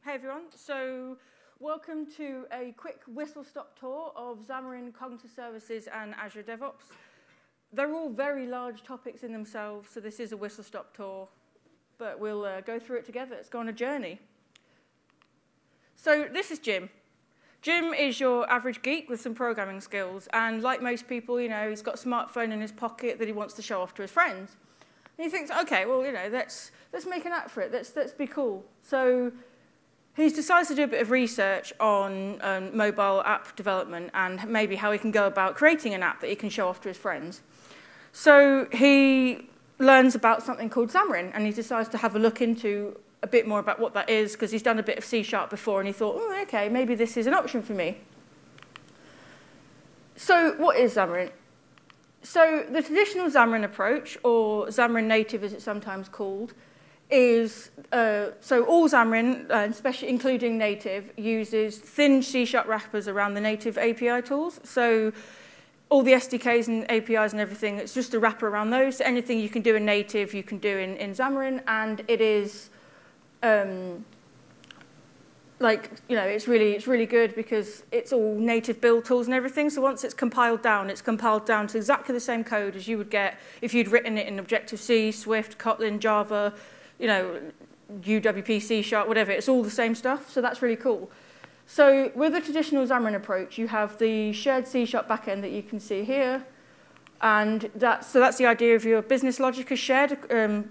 Hey everyone, so welcome to a quick whistle-stop tour of Xamarin Cognitive Services and Azure DevOps. They're all very large topics in themselves, so this is a whistle-stop tour, but we'll go through it together. Let's go on a journey. So this is Jim. Jim is your average geek with some programming skills, and like most people, you know, he's got a smartphone in his pocket that he wants to show off to his friends. And he thinks, okay, well, you know, let's make an app for it. Let's be cool. So he's decided to do a bit of research on mobile app development and maybe how he can go about creating an app that he can show off to his friends. So he learns about something called Xamarin, and he decides to have a look into a bit more about what that is, because he's done a bit of Fsharp before, and he thought, oh, okay, maybe this is an option for me. So what is Xamarin? So the traditional Xamarin approach, or Xamarin Native as it's sometimes called, is, so all Xamarin, especially including native, uses thin C# wrappers around the native API tools. So all the SDKs and APIs and everything, it's just a wrapper around those. So anything you can do in native, you can do in Xamarin, and it is, like, you know, it's really good because it's all native build tools and everything. So once it's compiled down to exactly the same code as you would get if you'd written it in Objective-C, Swift, Kotlin, Java, you know, UWP, C#, whatever. It's all the same stuff, so that's really cool. So with the traditional Xamarin approach, you have the shared C# backend that you can see here, and that's the idea of your business logic is shared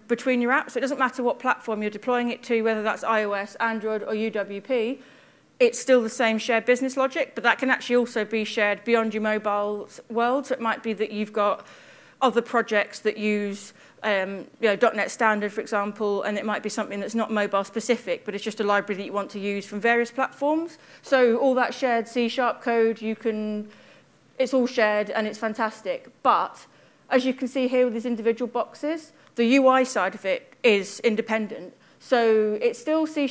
between your apps. So it doesn't matter what platform you're deploying it to, whether that's iOS, Android, or UWP. It's still the same shared business logic, but that can actually also be shared beyond your mobile world. So it might be that you've got other projects that use you know, .NET Standard, for example, and it might be something that's not mobile specific, but it's just a library that you want to use from various platforms. So all that shared C# code, it's all shared and it's fantastic. But as you can see here with these individual boxes, the UI side of it is independent. So it's still C#,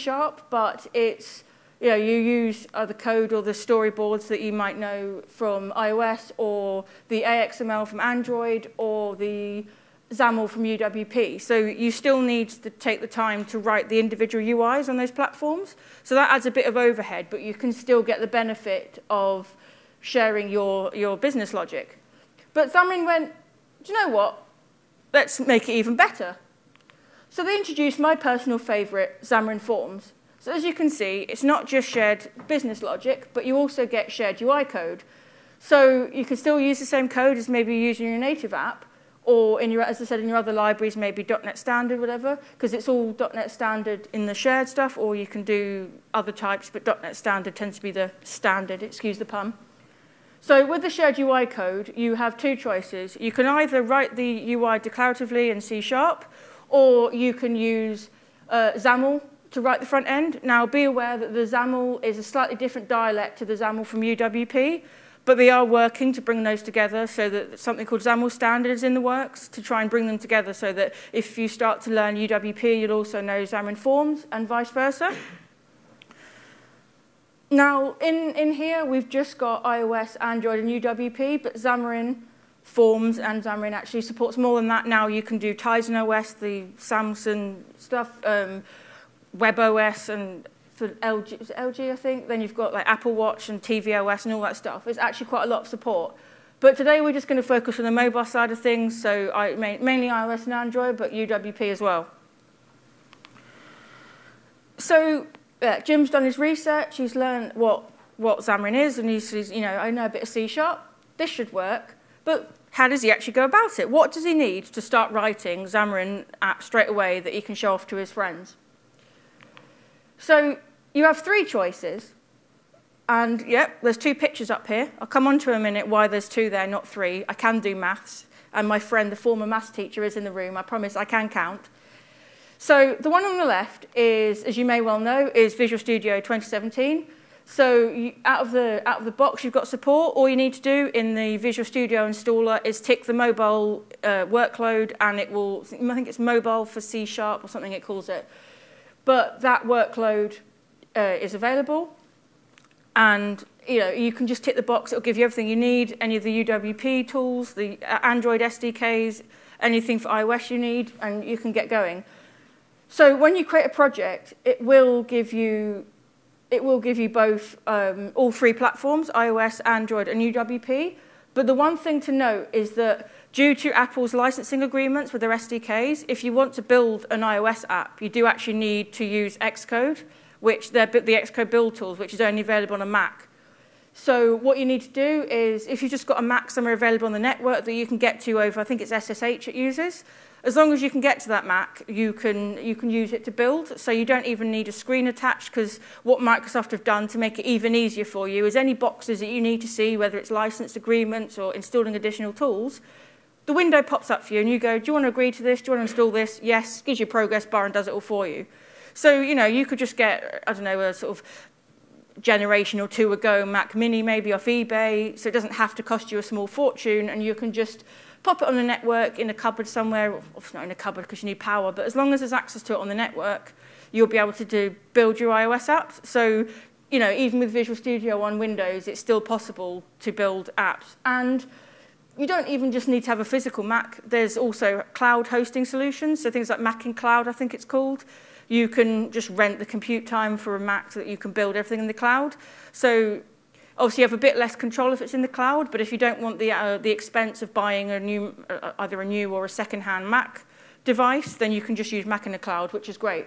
but it's, you know, you use the code or the storyboards that you might know from iOS, or the AXML from Android, or the XAML from UWP. So you still need to take the time to write the individual UIs on those platforms. So that adds a bit of overhead, but you can still get the benefit of sharing your business logic. But Xamarin went, do you know what? Let's make it even better. So they introduced my personal favorite, Xamarin.Forms. So as you can see, it's not just shared business logic, but you also get shared UI code. So you can still use the same code as maybe you're using your native app, or in your, as I said, in your other libraries, maybe .NET Standard, whatever, because it's all .NET Standard in the shared stuff, or you can do other types, but .NET Standard tends to be the standard, excuse the pun. So with the shared UI code, you have two choices. You can either write the UI declaratively in C#, or you can use XAML to write the front end. Now, be aware that the XAML is a slightly different dialect to the XAML from UWP, but they are working to bring those together so that something called XAML standard is in the works to try and bring them together so that if you start to learn UWP, you'll also know Xamarin.Forms and vice versa. Now, in here, we've just got iOS, Android, and UWP, but Xamarin.Forms and Xamarin actually supports more than that. Now you can do Tizen OS, the Samsung stuff, WebOS, and for LG, was it LG, I think? Then you've got like Apple Watch and tvOS and all that stuff. It's actually quite a lot of support. But today we're just going to focus on the mobile side of things, so mainly iOS and Android, but UWP as well. So Jim's done his research. He's learned what Xamarin is, and he's, you know, I know a bit of C#. This should work. But how does he actually go about it? What does he need to start writing Xamarin apps straight away that he can show off to his friends? So you have three choices. And, yep, there's two pictures up here. I'll come on to in a minute why there's two there, not three. I can do maths. And my friend, the former maths teacher, is in the room. I promise I can count. So the one on the left is, as you may well know, is Visual Studio 2017. So out of the box, you've got support. All you need to do in the Visual Studio installer is tick the mobile workload, and it will, I think it's mobile for C# or something it calls it. But that workload is available. And you know, you can just tick the box. It'll give you everything you need, any of the UWP tools, the Android SDKs, anything for iOS you need, and you can get going. So when you create a project, it will give you it will give you both all three platforms, iOS, Android, and UWP. But the one thing to note is that due to Apple's licensing agreements with their SDKs, if you want to build an iOS app, you do actually need to use Xcode, which they're the Xcode build tools, which is only available on a Mac. So what you need to do is, if you've just got a Mac somewhere available on the network that you can get to over, I think it's SSH it uses, as long as you can get to that Mac, you can use it to build. So you don't even need a screen attached, because what Microsoft have done to make it even easier for you is any boxes that you need to see, whether it's license agreements or installing additional tools, the window pops up for you and you go, do you want to agree to this? Do you want to install this? Yes, gives you a progress bar and does it all for you. So, you could just get, I don't know, a sort of generation or two ago Mac Mini maybe off eBay, so it doesn't have to cost you a small fortune, and you can just pop it on the network in a cupboard somewhere. Obviously not in a cupboard because you need power, but as long as there's access to it on the network, you'll be able to build your iOS apps. So, even with Visual Studio on Windows, it's still possible to build apps. And you don't even just need to have a physical Mac. There's also cloud hosting solutions, so things like Mac in Cloud, I think it's called. You can just rent the compute time for a Mac so that you can build everything in the cloud. So obviously you have a bit less control if it's in the cloud, but if you don't want the expense of buying either a new or a second-hand Mac device, then you can just use Mac in the cloud, which is great.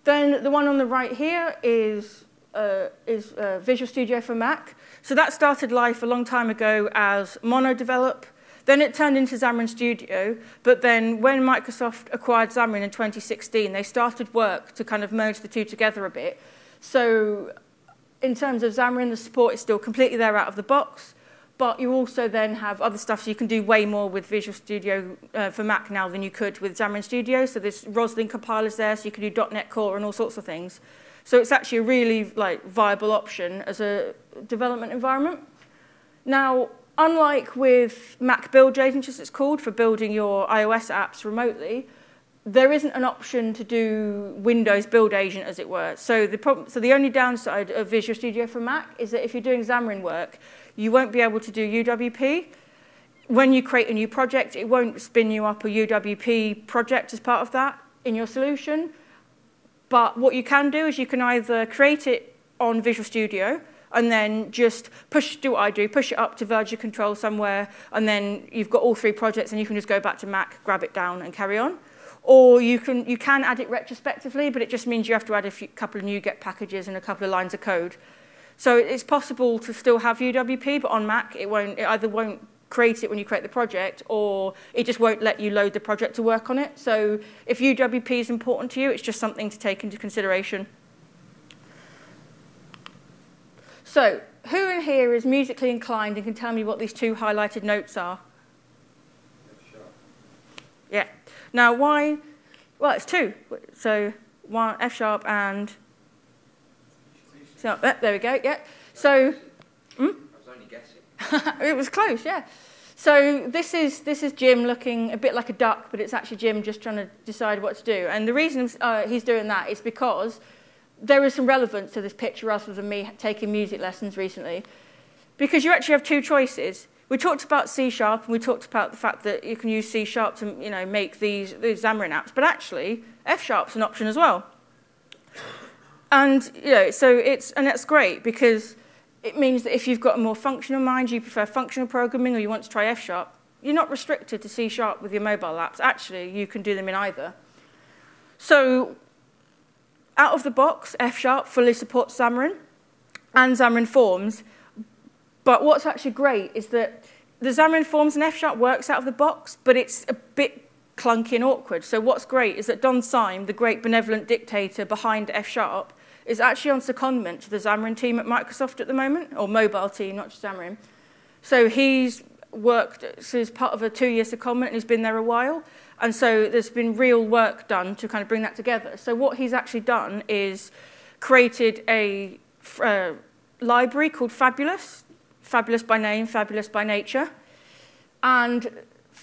Then the one on the right here is Visual Studio for Mac. So that started life a long time ago as MonoDevelop. Then it turned into Xamarin Studio, but then when Microsoft acquired Xamarin in 2016, they started work to kind of merge the two together a bit. So in terms of Xamarin, the support is still completely there out of the box, but you also then have other stuff, so you can do way more with Visual Studio for Mac now than you could with Xamarin Studio. So there's Roslyn compilers there, so you can do .NET Core and all sorts of things. So it's actually a really viable option as a development environment. Now, unlike with Mac Build Agent, as it's called, for building your iOS apps remotely, there isn't an option to do Windows Build Agent, as it were. So the only downside of Visual Studio for Mac is that if you're doing Xamarin work, you won't be able to do UWP. When you create a new project, it won't spin you up a UWP project as part of that in your solution. But what you can do is you can either create it on Visual Studio and then just do what I do, push it up to version control somewhere, and then you've got all three projects and you can just go back to Mac, grab it down and carry on. Or you can add it retrospectively, but it just means you have to add a couple of NuGet packages and a couple of lines of code. So it's possible to still have UWP, but on Mac it either won't create it when you create the project, or it just won't let you load the project to work on it. So if UWP is important to you, it's just something to take into consideration. So who in here is musically inclined and can tell me what these two highlighted notes are? Fsharp. Yeah. Now why? Well, it's two. So one Fsharp and so there we go. Yeah. So I was only guessing. it was close. Yeah. So this is Jim looking a bit like a duck, but it's actually Jim just trying to decide what to do. And the reason he's doing that is because there is some relevance to this picture rather than me taking music lessons recently, because you actually have two choices. We talked about C# and we talked about the fact that you can use C# to make these Xamarin apps, but actually Fsharp's an option as well. And so that's great because it means that if you've got a more functional mind, you prefer functional programming, or you want to try Fsharp, you're not restricted to C# with your mobile apps. Actually, you can do them in either. So out of the box, Fsharp fully supports Xamarin and Xamarin.Forms. But what's actually great is that the Xamarin.Forms and Fsharp works out of the box, but it's a bit clunky and awkward. So what's great is that Don Syme, the great benevolent dictator behind Fsharp, is actually on secondment to the Xamarin team at Microsoft at the moment, or mobile team, not just Xamarin. So he's worked as part of a 2-year secondment, and he's been there a while. And so there's been real work done to kind of bring that together. So what he's actually done is created a library called Fabulous. Fabulous by name, fabulous by nature. And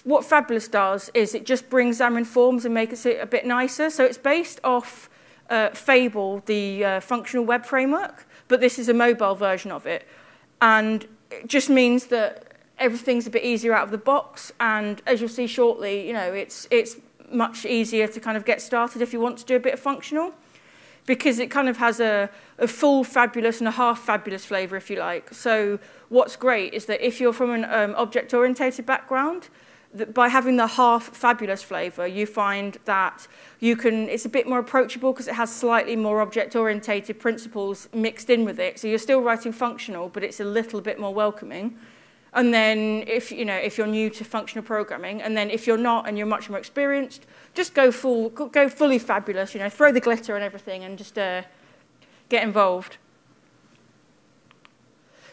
what Fabulous does is it just brings Xamarin.Forms and makes it a bit nicer. So it's based off Fable, the functional web framework, but this is a mobile version of it. And it just means that everything's a bit easier out of the box, and as you'll see shortly, it's much easier to kind of get started if you want to do a bit of functional. because it kind of has a full fabulous and a half fabulous flavor, if you like. So what's great is that if you're from an object-oriented background, that by having the half fabulous flavor, you find that it's a bit more approachable because it has slightly more object-oriented principles mixed in with it. So you're still writing functional, but it's a little bit more welcoming. And then if you're new to functional programming, and then if you're not and you're much more experienced, just go fully fabulous, throw the glitter and everything and just get involved.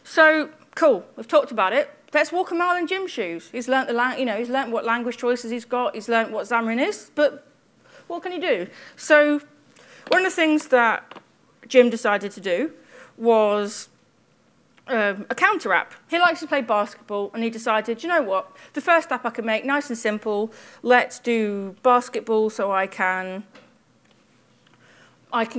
So cool, we've talked about it. Let's walk a mile in Jim's shoes. He's learnt he's learnt what language choices he's got. He's learnt what Xamarin is, but what can he do? So one of the things that Jim decided to do was a counter app. He likes to play basketball, and he decided, you know what? The first app I can make, nice and simple. Let's do basketball so I can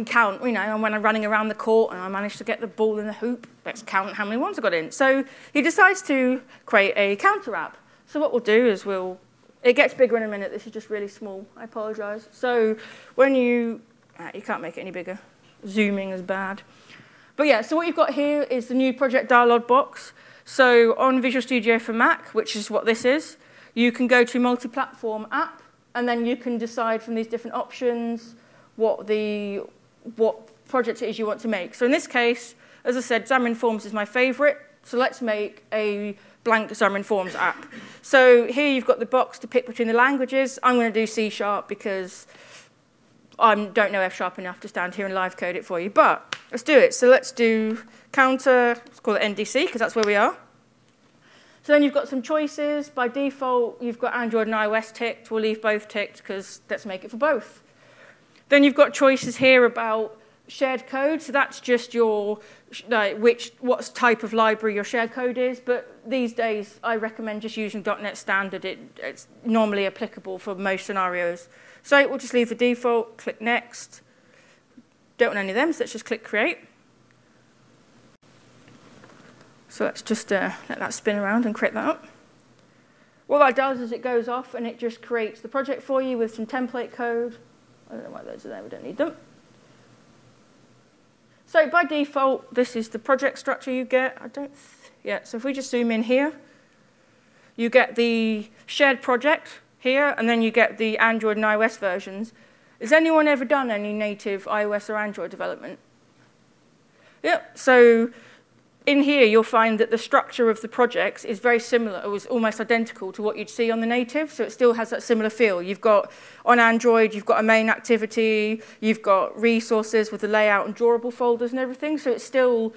count, and when I'm running around the court and I manage to get the ball in the hoop, let's count how many ones I got in. So he decides to create a counter app. So what we'll do is it gets bigger in a minute. This is just really small. I apologize. So when you can't make it any bigger. Zooming is bad. But yeah, so what you've got here is the new project dialog box. So on Visual Studio for Mac, which is what this is, you can go to multi-platform app, and then you can decide from these different options what project it is you want to make. So in this case, as I said, Xamarin.Forms is my favorite. So let's make a blank Xamarin.Forms app. So here you've got the box to pick between the languages. I'm going to do C# because I don't know Fsharp enough to stand here and live code it for you. But let's do it. So let's do counter, let's call it NDC because that's where we are. So then you've got some choices. By default, you've got Android and iOS ticked. We'll leave both ticked because let's make it for both. Then you've got choices here about shared code. So that's just your what type of library your shared code is. But these days, I recommend just using .NET Standard. It's normally applicable for most scenarios. So we'll just leave the default, click Next. Don't want any of them, so let's just click Create. So let's just let that spin around and create that up. What that does is it goes off and it just creates the project for you with some template code. I don't know why those are there, we don't need them. So by default, this is the project structure you get. So if we just zoom in here, you get the shared project here, and then you get the Android and iOS versions. Has anyone ever done any native iOS or Android development? Yep, so in here, you'll find that the structure of the projects is very similar. It was almost identical to what you'd see on the native, so it still has that similar feel. You've got, on Android, you've got a main activity, you've got resources with the layout and drawable folders and everything, so it's still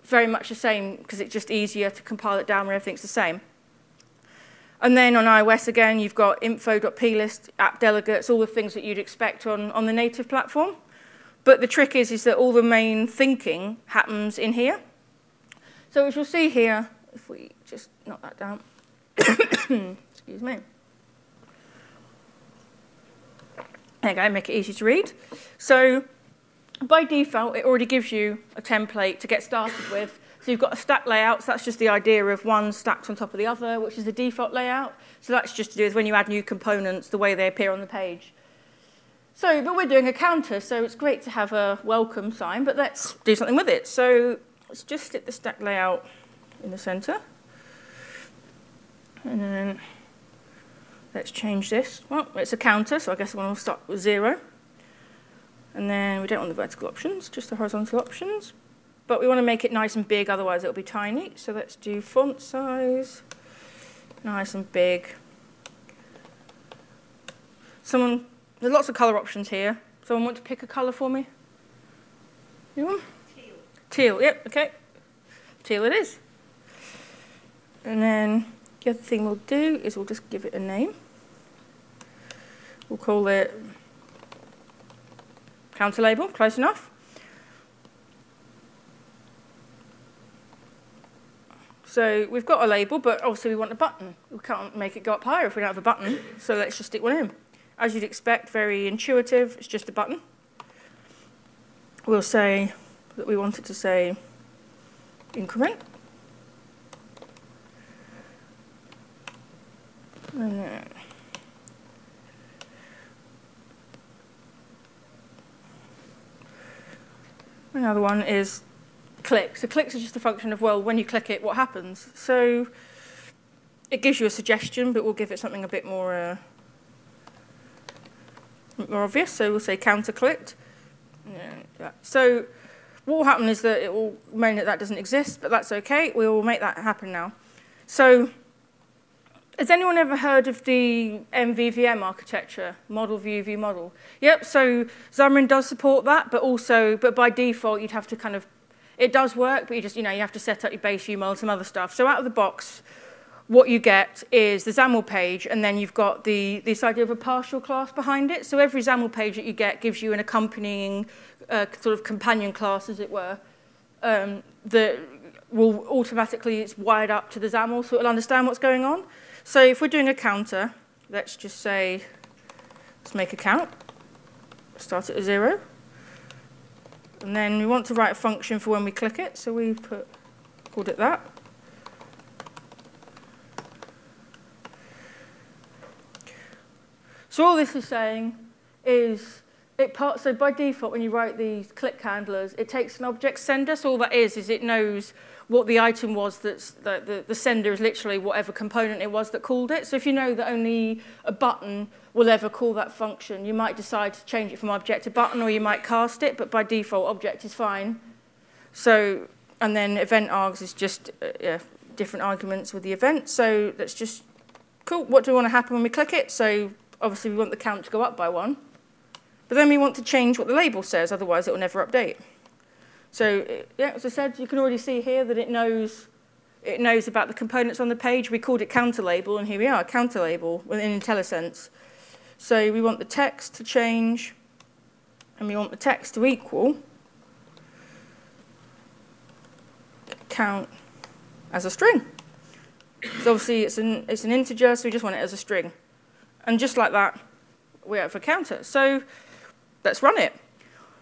very much the same because it's just easier to compile it down when everything's the same. And then on iOS, again, you've got info.plist, app delegates, all the things that you'd expect on the native platform. But the trick is that all the main thinking happens in here. So as you'll see here, if we just knock that down, excuse me. There you go, make it easy to read. So by default, it already gives you a template to get started with. So you've got a stack layout, so that's just the idea of one stacked on top of the other, which is the default layout. So that's just to do with when you add new components, the way they appear on the page. So, but we're doing a counter, so it's great to have a welcome sign, but let's do something with it. So let's just stick the stack layout in the center. And then let's change this. Well, it's a counter, so I guess we'll start with 0. And then we don't want the vertical options, just the horizontal options. But we want to make it nice and big, otherwise it'll be tiny. So let's do font size, nice and big. There's lots of color options here. Someone want to pick a color for me? Anyone? Teal. Teal, yep, okay. Teal it is. And then the other thing we'll do is we'll just give it a name. We'll call it counter label, close enough. So we've got a label, but obviously we want a button. We can't make it go up higher if we don't have a button, so let's just stick one in. As you'd expect, very intuitive, it's just a button. We'll say that we want it to say increment. And then Another one is clicks. So clicks are just a function of, well, when you click it, what happens? So it gives you a suggestion, but we'll give it something a bit more obvious. So we'll say counter clicked. Yeah. So what will happen is that it will mean that that doesn't exist, but that's OK. We will make that happen now. So has anyone ever heard of the MVVM architecture, model view view model? Yep, so Xamarin does support that, but by default, you'd have to kind of, it does work, but you have to set up your base view model and some other stuff. So out of the box, what you get is the XAML page, and then you've got this idea of a partial class behind it. So every XAML page that you get gives you an accompanying sort of companion class, as it were, that will automatically, it's wired up to the XAML, so it'll understand what's going on. So if we're doing a counter, let's just say, let's make a count. Start at 0. And then we want to write a function for when we click it, so we called it that. So all this is saying is, so by default, when you write these click handlers, it takes an object sender. So all that is it knows what the item was that's the sender is literally whatever component it was that called it. So if you know that only a button will ever call that function, you might decide to change it from object to button, or you might cast it, but by default, object is fine. So, and then event args is just different arguments with the event. So let's just, cool, what do we want to happen when we click it? So obviously we want the count to go up by 1. But then we want to change what the label says, otherwise it will never update. So, yeah, as I said, you can already see here that it knows about the components on the page. We called it counter label, and here we are, counter label in IntelliSense. So we want the text to change, and we want the text to equal count as a string. So obviously it's an integer, so we just want it as a string. And just like that, we have a counter. So let's run it.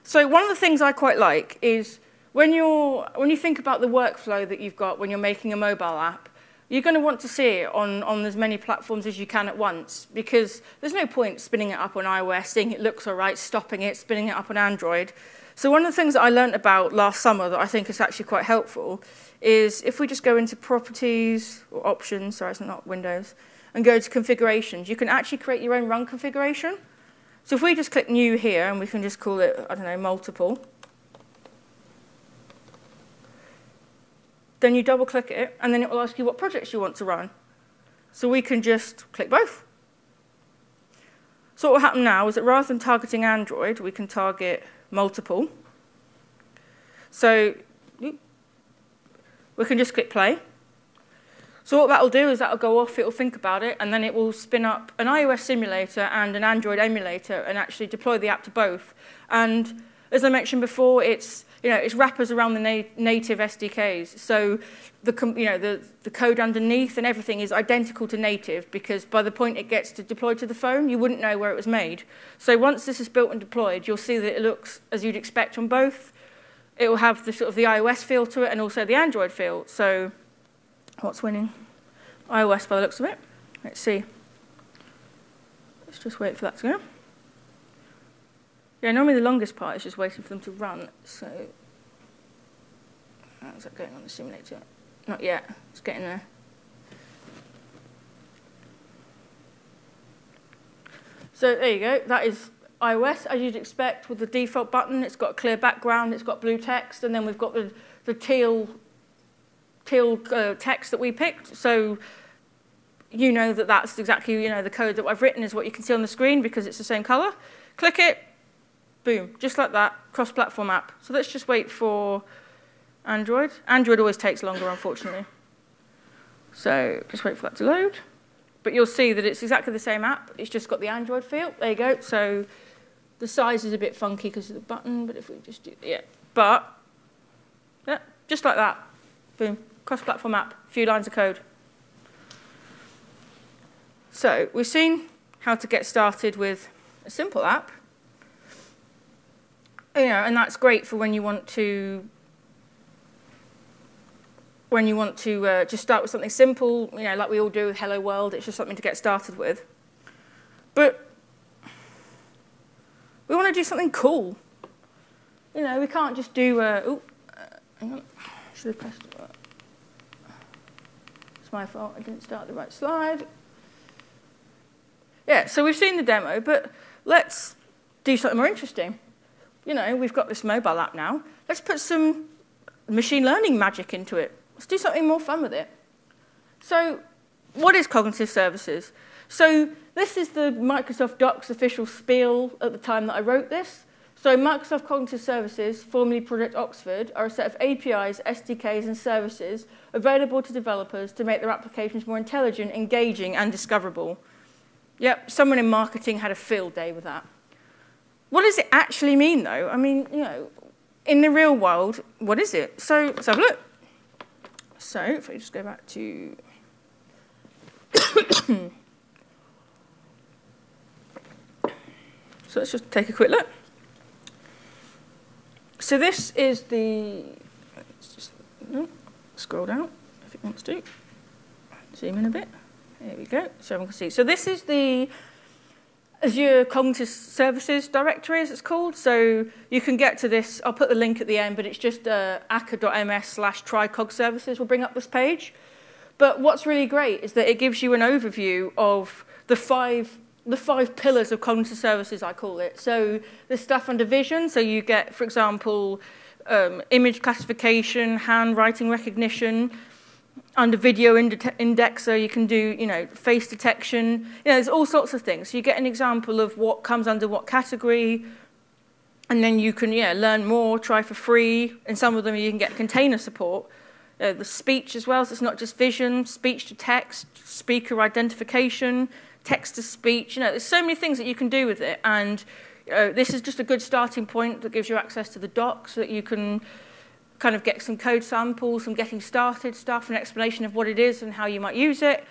So one of the things I quite like is when you think about the workflow that you've got when you're making a mobile app, you're going to want to see it on as many platforms as you can at once, because there's no point spinning it up on iOS, seeing it looks all right, stopping it, spinning it up on Android. So one of the things that I learned about last summer that I think is actually quite helpful is if we just go into properties or options, sorry, it's not Windows, and go to configurations, you can actually create your own run configuration. So if we just click new here, and we can just call it, I don't know, multiple, then you double click it, and then it will ask you what projects you want to run. So we can just click both. So what will happen now is that rather than targeting Android, we can target multiple. So we can just click play. So what that will do is that will go off, it will think about it, and then it will spin up an iOS simulator and an Android emulator and actually deploy the app to both. And as I mentioned before, it's wrappers around the native SDKs. So the code underneath and everything is identical to native, because by the point it gets to deploy to the phone, you wouldn't know where it was made. So once this is built and deployed, you'll see that it looks as you'd expect on both. It will have the sort of the iOS feel to it and also the Android feel. So what's winning? iOS by the looks of it. Let's see. Let's just wait for that to go. Yeah, normally the longest part is just waiting for them to run. So how's that going on the simulator? Not yet. It's getting there. So there you go. That is iOS, as you'd expect, with the default button. It's got a clear background. It's got blue text. And then we've got the teal text that we picked. So you know that that's exactly the code that I've written is what you can see on the screen because it's the same color. Click it. Boom, just like that, cross-platform app. So let's just wait for Android. Android always takes longer, unfortunately. So just wait for that to load. But you'll see that it's exactly the same app. It's just got the Android feel. There you go. So the size is a bit funky because of the button, but if we just do, But, yeah, just like that. Boom, cross-platform app, a few lines of code. So we've seen how to get started with a simple app. And that's great for when you want to just start with something simple, like we all do with HelloWorld. It's just something to get started with. But we want to do something cool. You know, we can't just do, hang on, should have pressed it. It's my fault, I didn't start the right slide. Yeah, so we've seen the demo, but let's do something more interesting. You know, we've got this mobile app now. Let's put some machine learning magic into it. Let's do something more fun with it. So what is cognitive services? So this is the Microsoft Docs official spiel at the time that I wrote this. So Microsoft Cognitive Services, formerly Project Oxford, are a set of APIs, SDKs, and services available to developers to make their applications more intelligent, engaging, and discoverable. Yep, someone in marketing had a field day with that. What does it actually mean, though? I mean, you know, in the real world, what is it? So let's have a look. So if I just go back to... So let's just take a quick look. So this is the... Let's just scroll down if it wants to. Zoom in a bit. There we go, so everyone can see. So this is the Azure Cognitive Services directory, as it's called. So you can get to this. I'll put the link at the end, but it's just acker.ms/try-cog-services will bring up this page. But what's really great is that it gives you an overview of the five pillars of cognitive services, I call it. So there's stuff under vision. So you get, for example, image classification, handwriting recognition. Under video indexer, you can do, you know, face detection. You know, there's all sorts of things. So you get an example of what comes under what category, and then you can, yeah, learn more, try for free. In some of them, you can get container support. The speech as well, so it's not just vision, speech to text, speaker identification, text to speech. You know, there's so many things that you can do with it, and this is just a good starting point that gives you access to the docs so that you can kind of get some code samples, some getting started stuff, an explanation of what it is and how you might use it.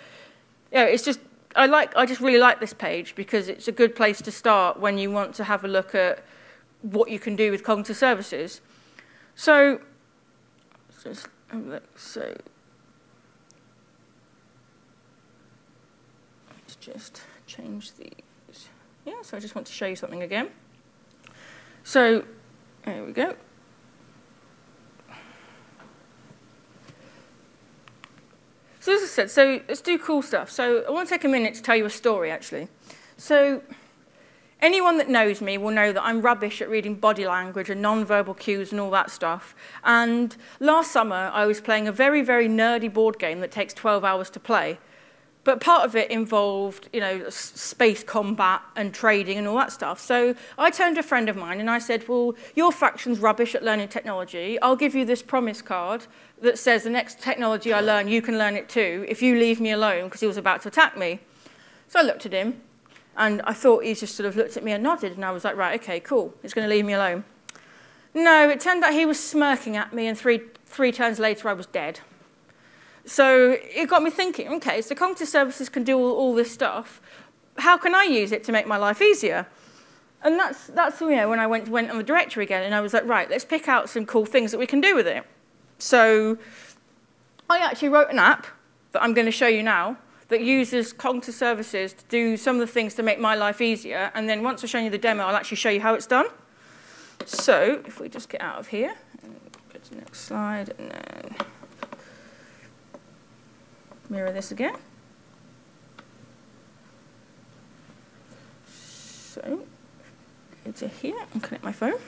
You know, it's just, I just really like this page because it's a good place to start when you want to have a look at what you can do with cognitive services. So, let's just change these. Yeah, so I just want to show you something again. So, there we go. So as I said, so let's do cool stuff. So I want to take a minute to tell you a story, actually. So anyone that knows me will know that I'm rubbish at reading body language and non-verbal cues and all that stuff. And last summer, I was playing a very, very nerdy board game that takes 12 hours to play. But part of it involved, you know, space combat and trading and all that stuff. So I turned to a friend of mine and I said, well, your faction's rubbish at learning technology. I'll give you this promise card that says the next technology I learn, you can learn it too, if you leave me alone, because he was about to attack me. So I looked at him, and I thought he just sort of looked at me and nodded, and I was like, right, okay, cool, he's going to leave me alone. No, it turned out he was smirking at me, and three turns later I was dead. So it got me thinking, okay, so cognitive services can do all this stuff. How can I use it to make my life easier? And that's you know, when I went on the directory again, and I was like, right, let's pick out some cool things that we can do with it. So I actually wrote an app that I'm going to show you now that uses cognitive services to do some of the things to make my life easier. And then once I've shown you the demo, I'll actually show you how it's done. So if we just get out of here, and go to the next slide, and then mirror this again. So go to here and connect my phone.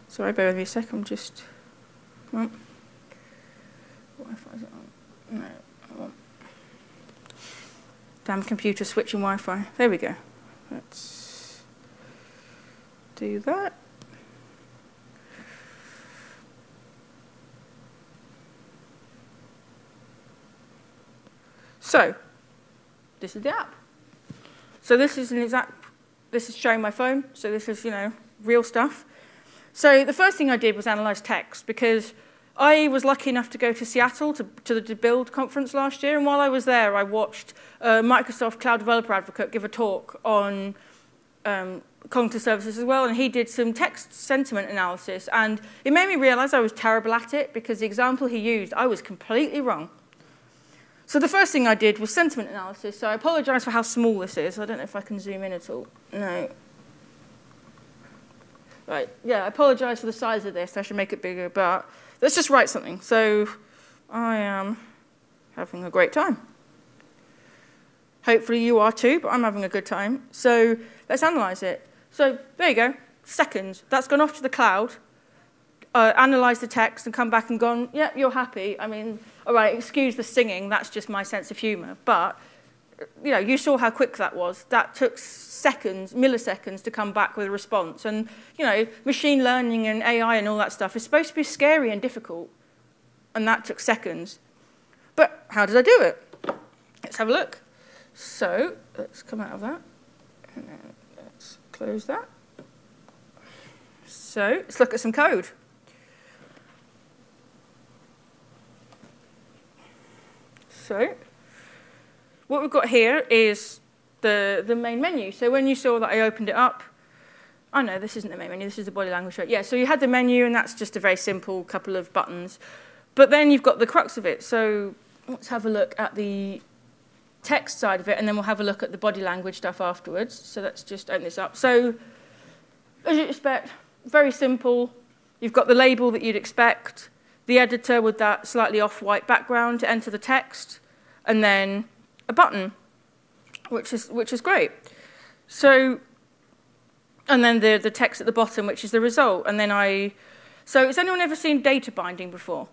Sorry, bear with me a sec, I'm just... What Wi-Fi is it on? No, I won't. Damn computer switching Wi-Fi. There we go. Let's do that. So, this is the app. So this is showing my phone, so this is, you know, real stuff. So the first thing I did was analyze text, because I was lucky enough to go to Seattle to the Build conference last year, and while I was there, I watched Microsoft Cloud Developer Advocate give a talk on cognitive services as well, and he did some text sentiment analysis, and it made me realize I was terrible at it, because the example he used, I was completely wrong. So the first thing I did was sentiment analysis. So I apologize for how small this is. I don't know if I can zoom in at all. No. Right, yeah, I apologize for the size of this. I should make it bigger, but let's just write something. So I am having a great time. Hopefully you are too, but I'm having a good time. So let's analyze it. So there you go, seconds. That's gone off to the cloud, analyzed the text and come back and gone, yeah, you're happy. I mean, all right, excuse the singing, that's just my sense of humor. But you saw how quick that was. That took seconds, milliseconds to come back with a response. And machine learning and AI and all that stuff is supposed to be scary and difficult. And that took seconds. But how did I do it? Let's have a look. So let's come out of that. And then let's close that. So let's look at some code. So what we've got here is the main menu. So when you saw that I opened it up, oh no, this isn't the main menu, this is the body language. Yeah, so you had the menu, and that's just a very simple couple of buttons. But then you've got the crux of it. So let's have a look at the text side of it, and then we'll have a look at the body language stuff afterwards. So let's just open this up. So as you'd expect, very simple. You've got the label that you'd expect, the editor with that slightly off-white background to enter the text, and then a button, which is great. So, and then the text at the bottom, which is the result. And then so has anyone ever seen data binding before?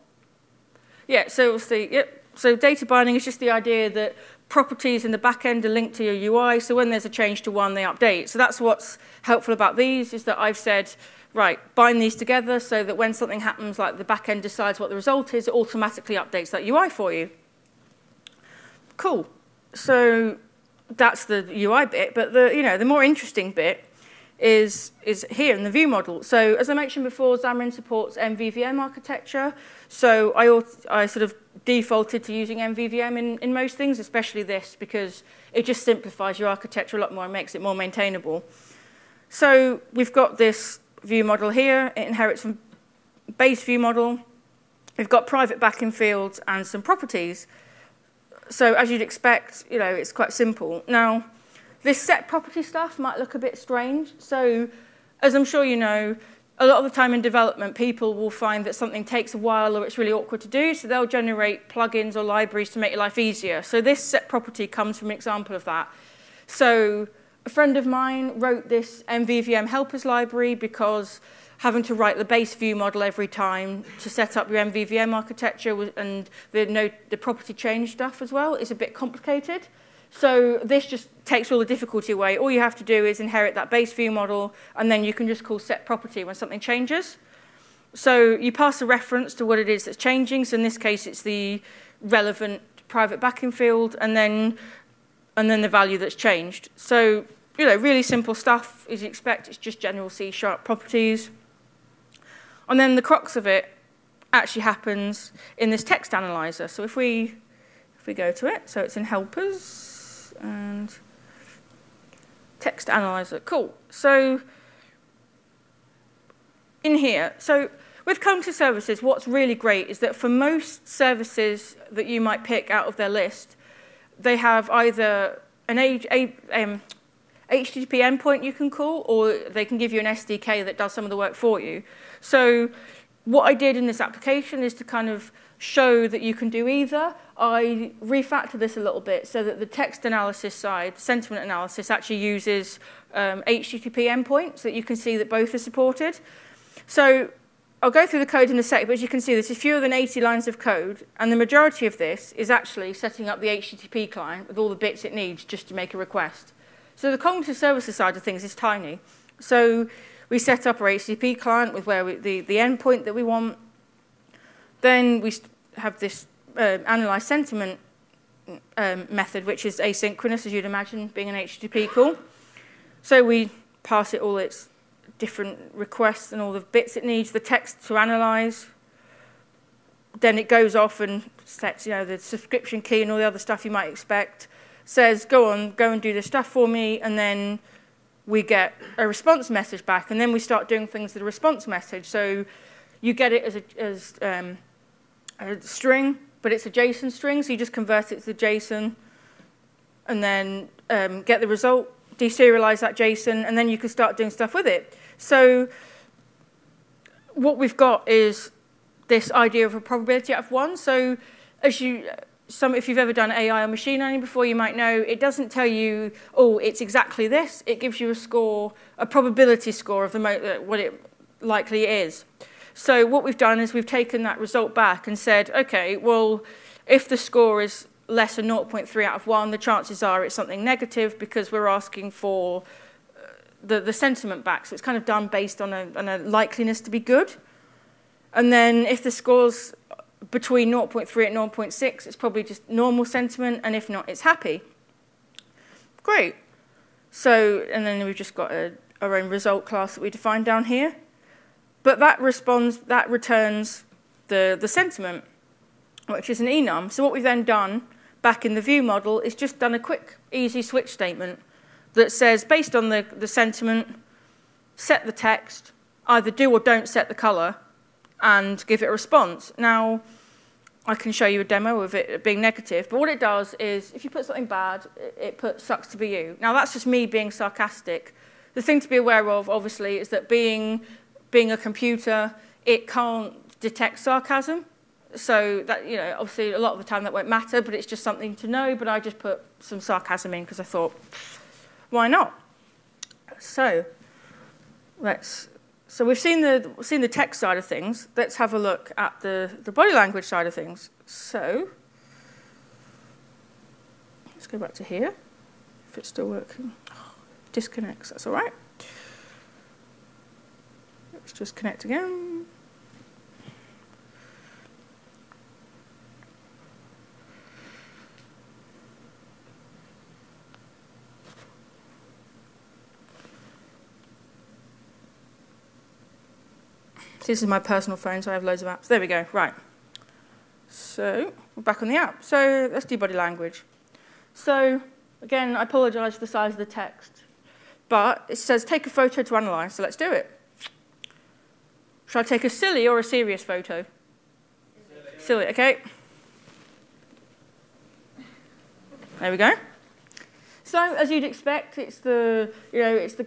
Yeah, so So data binding is just the idea that properties in the back end are linked to your UI, so when there's a change to one, they update. So that's what's helpful about these, is that I've said, right, bind these together so that when something happens, like the back end decides what the result is, it automatically updates that UI for you. Cool. So that's the UI bit, but the more interesting bit is here in the view model. So as I mentioned before, Xamarin supports MVVM architecture. So I sort of defaulted to using MVVM in most things, especially this, because it just simplifies your architecture a lot more and makes it more maintainable. So we've got this view model here. It inherits from base view model. We've got private backend fields and some properties. So as you'd expect, it's quite simple. Now, this set property stuff might look a bit strange. So as I'm sure you know, a lot of the time in development, people will find that something takes a while or it's really awkward to do, so they'll generate plugins or libraries to make your life easier. So this set property comes from an example of that. So a friend of mine wrote this MVVM helpers library because having to write the base view model every time to set up your MVVM architecture and the property change stuff as well is a bit complicated. So this just takes all the difficulty away. All you have to do is inherit that base view model, and then you can just call set property when something changes. So you pass a reference to what it is that's changing. So in this case, it's the relevant private backend field, and then the value that's changed. So really simple stuff, as you expect. It's just general C# properties. And then the crux of it actually happens in this text analyzer. So if we go to it, so it's in helpers. And text analyzer, cool. So in here, so with cognitive services, what's really great is that for most services that you might pick out of their list, they have either an HTTP endpoint you can call, or they can give you an SDK that does some of the work for you. So what I did in this application is to kind of show that you can do either. I refactored this a little bit so that the text analysis side, sentiment analysis, actually uses HTTP endpoints so that you can see that both are supported. So I'll go through the code in a sec, but as you can see, there's fewer than 80 lines of code, and the majority of this is actually setting up the HTTP client with all the bits it needs just to make a request. So the cognitive services side of things is tiny. So we set up our HTTP client with the endpoint that we want. Then we have this analyze sentiment method, which is asynchronous, as you'd imagine, being an HTTP call. So we pass it all its different requests and all the bits it needs, the text to analyze. Then it goes off and sets the subscription key and all the other stuff you might expect. Says, go and do this stuff for me, and then we get a response message back, and then we start doing things with the response message. So you get it as a string, but it's a JSON string, so you just convert it to JSON, and then get the result, deserialize that JSON, and then you can start doing stuff with it. So what we've got is this idea of a probability out of 1. So if you've ever done AI or machine learning before, you might know it doesn't tell you, oh, it's exactly this. It gives you a score, a probability score of what it likely is. So what we've done is we've taken that result back and said, okay, well, if the score is less than 0.3 out of 1, the chances are it's something negative because we're asking for the sentiment back. So it's kind of done based on a likeliness to be good. And then if the score's between 0.3 and 0.6, it's probably just normal sentiment, and if not, it's happy. Great. So, and then we've just got our own result class that we define down here. But that returns the sentiment, which is an enum. So what we've then done back in the view model is just done a quick, easy switch statement that says, based on the sentiment, set the text, either do or don't set the color, and give it a response. Now, I can show you a demo of it being negative, but what it does is, if you put something bad, it puts sucks to be you. Now, that's just me being sarcastic. The thing to be aware of, obviously, is that being a computer, it can't detect sarcasm. So that, obviously, a lot of the time that won't matter, but it's just something to know. But I just put some sarcasm in because I thought, why not? So we've seen the text side of things. Let's have a look at the body language side of things. So let's go back to here, if it's still working. Disconnects, that's all right. Let's just connect again. This is my personal phone, so I have loads of apps. There we go, right. So we're back on the app. So let's do body language. So again, I apologize for the size of the text, but it says take a photo to analyze, so let's do it. Should I take a silly or a serious photo? Silly, okay. There we go. So as you'd expect, it's the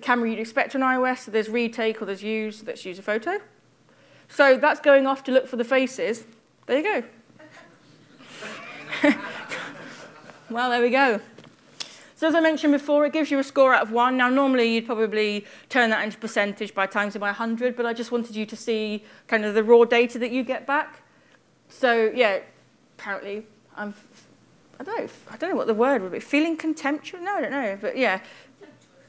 camera you'd expect on iOS. So there's retake or there's use. Let's use a photo. So that's going off to look for the faces. There you go. Well, there we go. So as I mentioned before, it gives you a score out of 1. Now, normally, you'd probably turn that into percentage by times it by 100, but I just wanted you to see kind of the raw data that you get back. So, yeah, apparently, I don't know what the word would be. Feeling contemptuous? No, I don't know. But, yeah,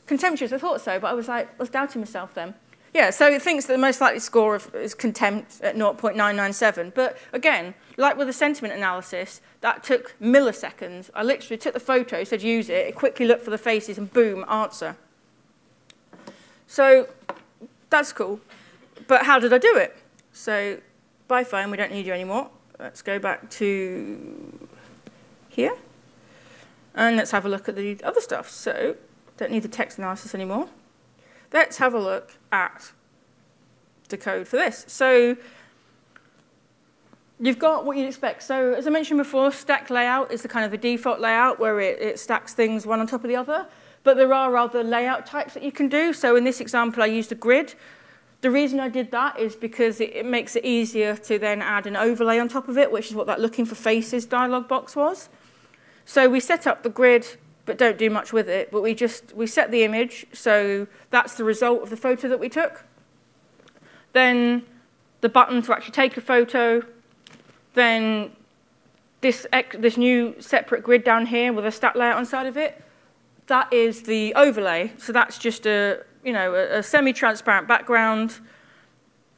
contemptuous. I thought so, but I was doubting myself then. Yeah, so it thinks that the most likely score is contempt at 0.997. But again, like with the sentiment analysis, that took milliseconds. I literally took the photo, said use it, it quickly looked for the faces, and boom, answer. So that's cool. But how did I do it? So by phone, we don't need you anymore. Let's go back to here. And let's have a look at the other stuff. So don't need the text analysis anymore. Let's have a look at the code for this. So you've got what you'd expect. So as I mentioned before, stack layout is the kind of the default layout where it stacks things one on top of the other. But there are other layout types that you can do. So in this example, I used a grid. The reason I did that is because it makes it easier to then add an overlay on top of it, which is what that looking for faces dialog box was. So we set up the grid, but don't do much with it. But we set the image, so that's the result of the photo that we took. Then the button to actually take a photo. Then this new separate grid down here with a stack layout inside of it. That is the overlay. So that's just a semi-transparent background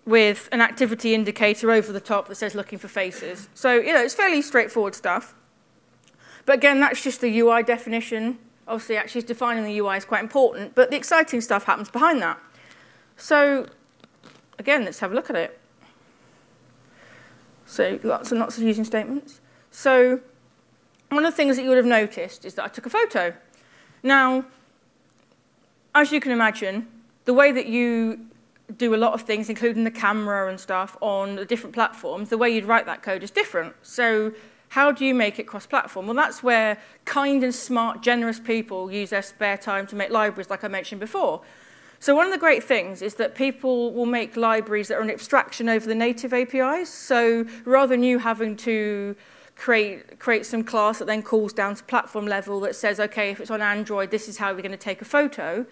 with an activity indicator over the top that says looking for faces. So it's fairly straightforward stuff. But again, that's just the UI definition. Obviously, actually defining the UI is quite important, but the exciting stuff happens behind that. So again, let's have a look at it. So lots and lots of using statements. So one of the things that you would have noticed is that I took a photo. Now, as you can imagine, the way that you do a lot of things, including the camera and stuff, on the different platforms, the way you'd write that code is different. So How do you make it cross-platform? Well, that's where kind and smart, generous people use their spare time to make libraries, like I mentioned before. So one of the great things is that people will make libraries that are an abstraction over the native APIs. So rather than you having to create some class that then calls down to platform level that says, OK, if it's on Android, this is how we're going to take a photo,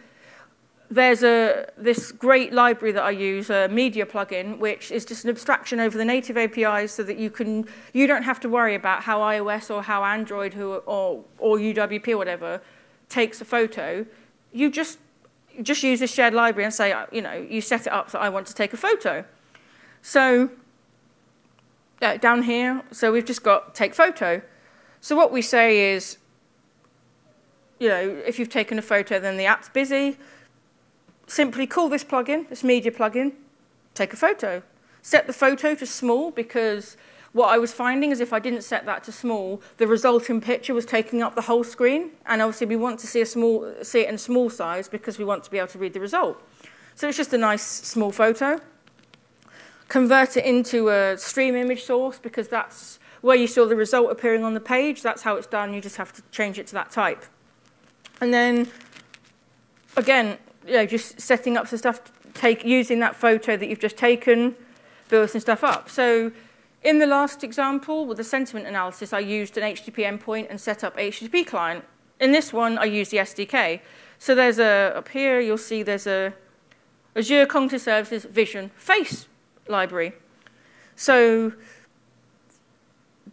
there's this great library that I use, a media plugin, which is just an abstraction over the native APIs so that you don't have to worry about how iOS or how Android or UWP or whatever takes a photo. You just use this shared library and say, you set it up that I want to take a photo. So down here, so we've just got take photo. So what we say is, if you've taken a photo, then the app's busy. Simply call this plugin, this media plugin, take a photo. Set the photo to small, because what I was finding is if I didn't set that to small, the resulting picture was taking up the whole screen. And obviously we want to see it in small size because we want to be able to read the result. So it's just a nice small photo. Convert it into a stream image source, because that's where you saw the result appearing on the page. That's how it's done. You just have to change it to that type. And then, again, just setting up some stuff, using that photo that you've just taken, build some stuff up. So in the last example, with the sentiment analysis, I used an HTTP endpoint and set up HTTP client. In this one, I used the SDK. So there's up here, you'll see there's a Azure Cognitive Services Vision Face library. So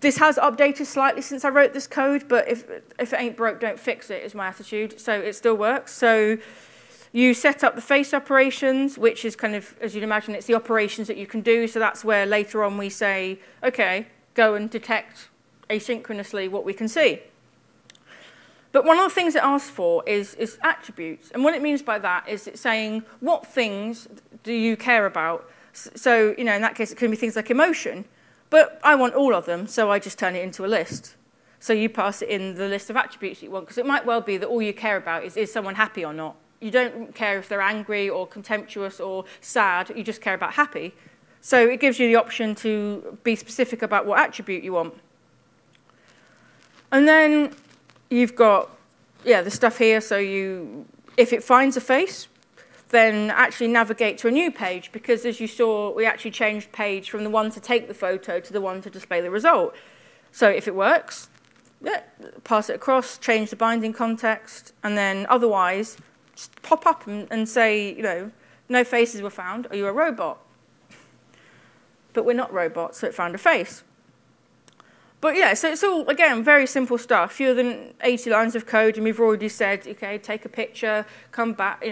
this has updated slightly since I wrote this code, but if it ain't broke, don't fix it, is my attitude. So it still works. So you set up the face operations, which is kind of, as you'd imagine, it's the operations that you can do. So that's where later on we say, OK, go and detect asynchronously what we can see. But one of the things it asks for is attributes. And what it means by that is it's saying, what things do you care about? So in that case, it can be things like emotion. But I want all of them, so I just turn it into a list. So you pass it in the list of attributes you want, because it might well be that all you care about is someone happy or not. You don't care if they're angry or contemptuous or sad. You just care about happy. So it gives you the option to be specific about what attribute you want. And then you've got the stuff here. So if it finds a face, then actually navigate to a new page, because as you saw, we actually changed page from the one to take the photo to the one to display the result. So if it works, pass it across, change the binding context, and then otherwise, just pop up and say, no faces were found. Are you a robot? But we're not robots, so it found a face. But so it's all, again, very simple stuff. Fewer than 80 lines of code, and we've already said, OK, take a picture, come back,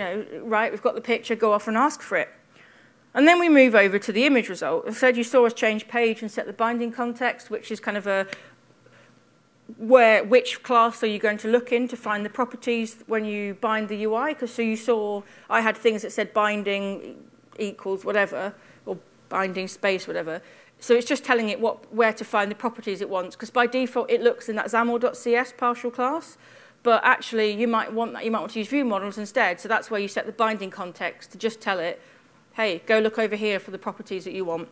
right, we've got the picture, go off and ask for it. And then we move over to the image result. I said you saw us change page and set the binding context, which is kind of which class are you going to look in to find the properties when you bind the UI? Because so you saw I had things that said binding equals whatever, or binding space whatever. So it's just telling it where to find the properties it wants, because by default it looks in that XAML.cs partial class, but actually you might want to use view models instead. So that's where you set the binding context to just tell it, hey, go look over here for the properties that you want.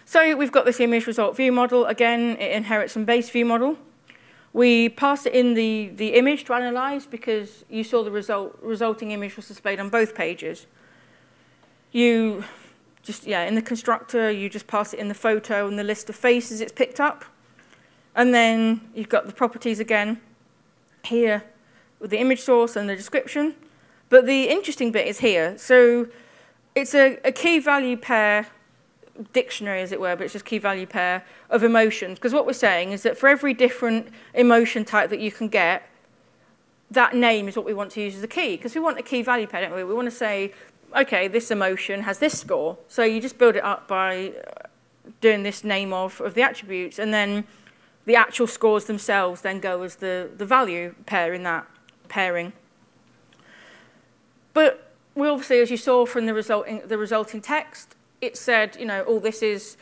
So we've got this image result view model. Again, it inherits from base view model. We pass it in the image to analyze, because you saw the resulting image was displayed on both pages. You just, in the constructor, you just pass it in the photo and the list of faces it's picked up. And then you've got the properties again here with the image source and the description. But the interesting bit is here. So it's a key value pair dictionary, as it were, but it's just key value pair of emotions. Because what we're saying is that for every different emotion type that you can get, that name is what we want to use as a key. Because we want a key value pair, don't we? We want to say, OK, this emotion has this score. So you just build it up by doing this name of the attributes. And then the actual scores themselves then go as the value pair in that pairing. But we obviously, as you saw from the resulting text, it said, this is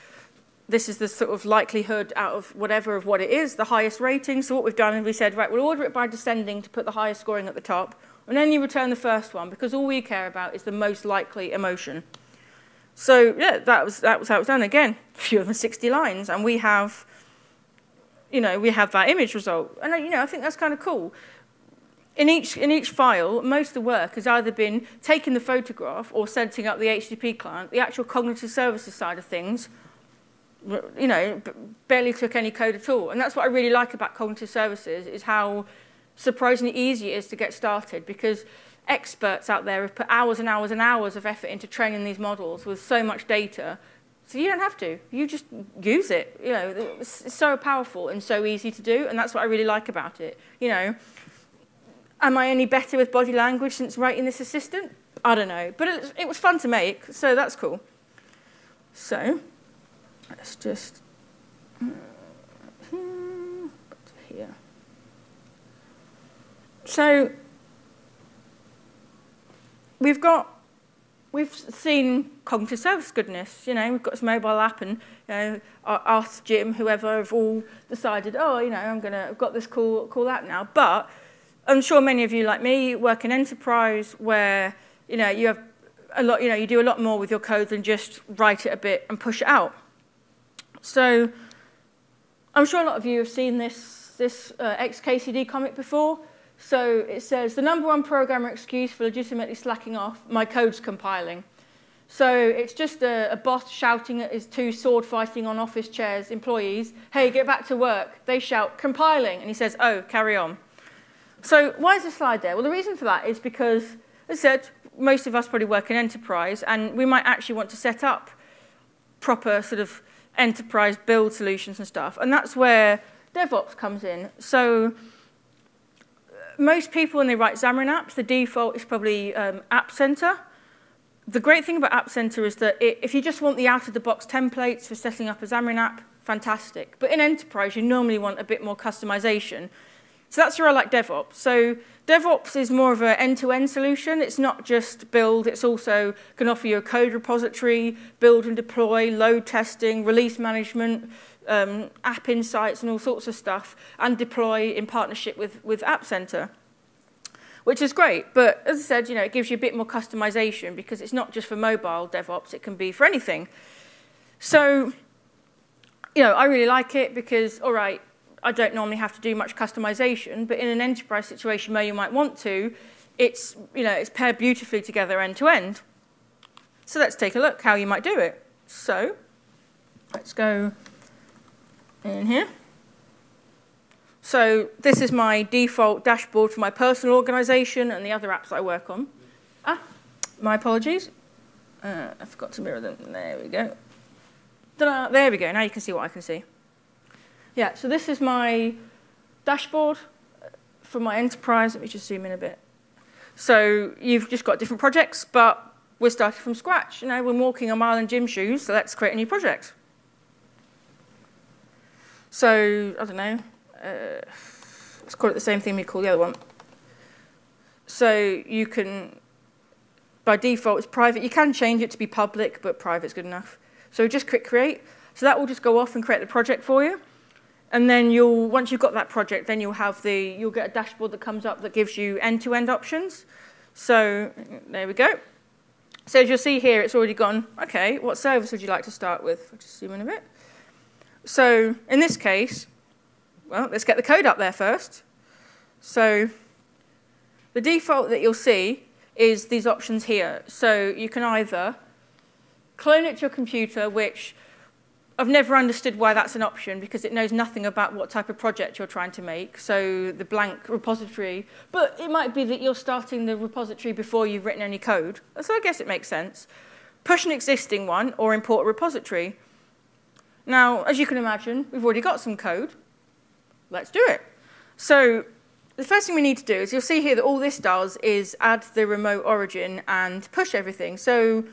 the sort of likelihood out of whatever of what it is, the highest rating. So what we've done is we said, right, we'll order it by descending to put the highest scoring at the top. And then you return the first one, because all we care about is the most likely emotion. So that was how it was done. Again, fewer than 60 lines. And we have we have that image result. And I think that's kind of cool. In each file, most of the work has either been taking the photograph or setting up the HTTP client. The actual cognitive services side of things, barely took any code at all. And that's what I really like about cognitive services, is how surprisingly easy it is to get started, because experts out there have put hours and hours and hours of effort into training these models with so much data. So you don't have to. You just use it. It's so powerful and so easy to do, and that's what I really like about it. Am I any better with body language since writing this assistant? I don't know, but it was fun to make, so that's cool. So let's just here. So we've seen cognitive service goodness. We've got this mobile app, and us, Jim, whoever, have all decided, I've got this cool app now. But I'm sure many of you, like me, work in enterprise where you have a lot. You do a lot more with your code than just write it a bit and push it out. So I'm sure a lot of you have seen this XKCD comic before. So it says, the #1 programmer excuse for legitimately slacking off, my code's compiling. So it's just a boss shouting at his 2 sword-fighting on office chairs employees, hey, get back to work. They shout, compiling, and he says, oh, carry on. So why is this slide there? Well, the reason for that is because, as I said, most of us probably work in enterprise, and we might actually want to set up proper sort of enterprise build solutions and stuff, and that's where DevOps comes in. So most people, when they write Xamarin apps, the default is probably App Center. The great thing about App Center is that if you just want the out-of-the-box templates for setting up a Xamarin app, fantastic. But in enterprise, you normally want a bit more customization. So that's where I like DevOps. So DevOps is more of an end-to-end solution. It's not just build. It's also can offer you a code repository, build and deploy, load testing, release management, app insights, and all sorts of stuff, and deploy in partnership with App Center, which is great. But as I said, it gives you a bit more customization because it's not just for mobile DevOps. It can be for anything. So, I really like it because, all right, I don't normally have to do much customization, but in an enterprise situation where you might want to, it's paired beautifully together end to end. So let's take a look how you might do it. So let's go in here. So this is my default dashboard for my personal organization and the other apps that I work on. My apologies. I forgot to mirror them. There we go. Ta-da! There we go. Now you can see what I can see. Yeah, so this is my dashboard for my enterprise. Let me just zoom in a bit. So you've just got different projects, but we're starting from scratch. We're walking a mile in gym shoes, so let's create a new project. So, I don't know, let's call it the same thing we call the other one. So you can, by default, it's private. You can change it to be public, but private's good enough. So just click create. So that will just go off and create the project for you. And then once you've got that project, then you'll get a dashboard that comes up that gives you end-to-end options. So there we go. So as you'll see here, it's already gone, okay, what service would you like to start with? I'll just zoom in a bit. So in this case, well, let's get the code up there first. So the default that you'll see is these options here. So you can either clone it to your computer, which I've never understood why that's an option because it knows nothing about what type of project you're trying to make, so the blank repository. But it might be that you're starting the repository before you've written any code. So I guess it makes sense. Push an existing one or import a repository. Now, as you can imagine, we've already got some code. Let's do it. So the first thing we need to do is you'll see here that all this does is add the remote origin and push everything. So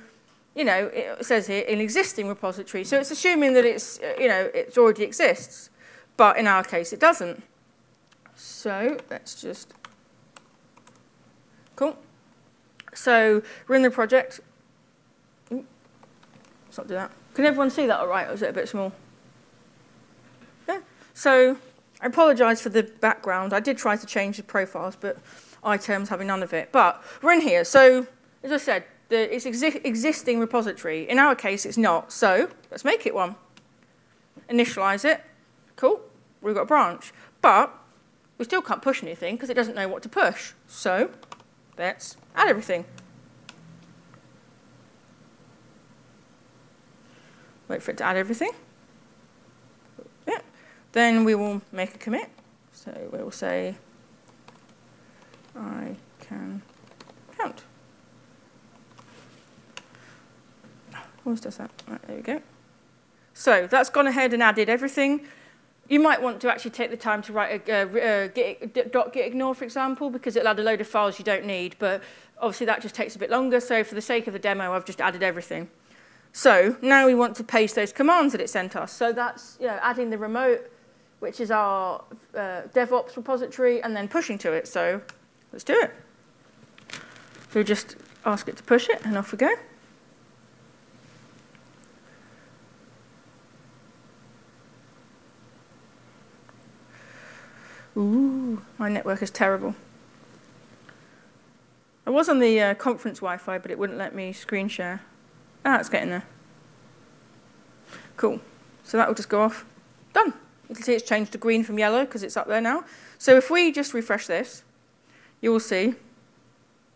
it says here an existing repository. So it's assuming that it already exists. But in our case, it doesn't. So let's just, cool. So we're in the project. Ooh, let's not do that. Can everyone see that all right, or is it a bit small? Yeah. So I apologize for the background. I did try to change the profiles, but iTerms having none of it. But we're in here. So as I said, it's existing repository. In our case, it's not. So let's make it one. Initialize it. Cool. we've got a branch. But we still can't push anything because it doesn't know what to push. So let's add everything. Wait for it to add everything. Yeah. Then we will make a commit. So we will say, I can count. Always does that. Right, there we go. So that's gone ahead and added everything. You might want to actually take the time to write a .gitignore, for example, because it'll add a load of files you don't need. But obviously that just takes a bit longer. So for the sake of the demo, I've just added everything. So now we want to paste those commands that it sent us. So that's adding the remote, which is our DevOps repository, and then pushing to it. So let's do it. So we just ask it to push it, and off we go. Ooh, my network is terrible. I was on the conference Wi-Fi, but it wouldn't let me screen share. Ah, it's getting there. Cool. So that will just go off. Done. You can see it's changed to green from yellow because it's up there now. So if we just refresh this, you will see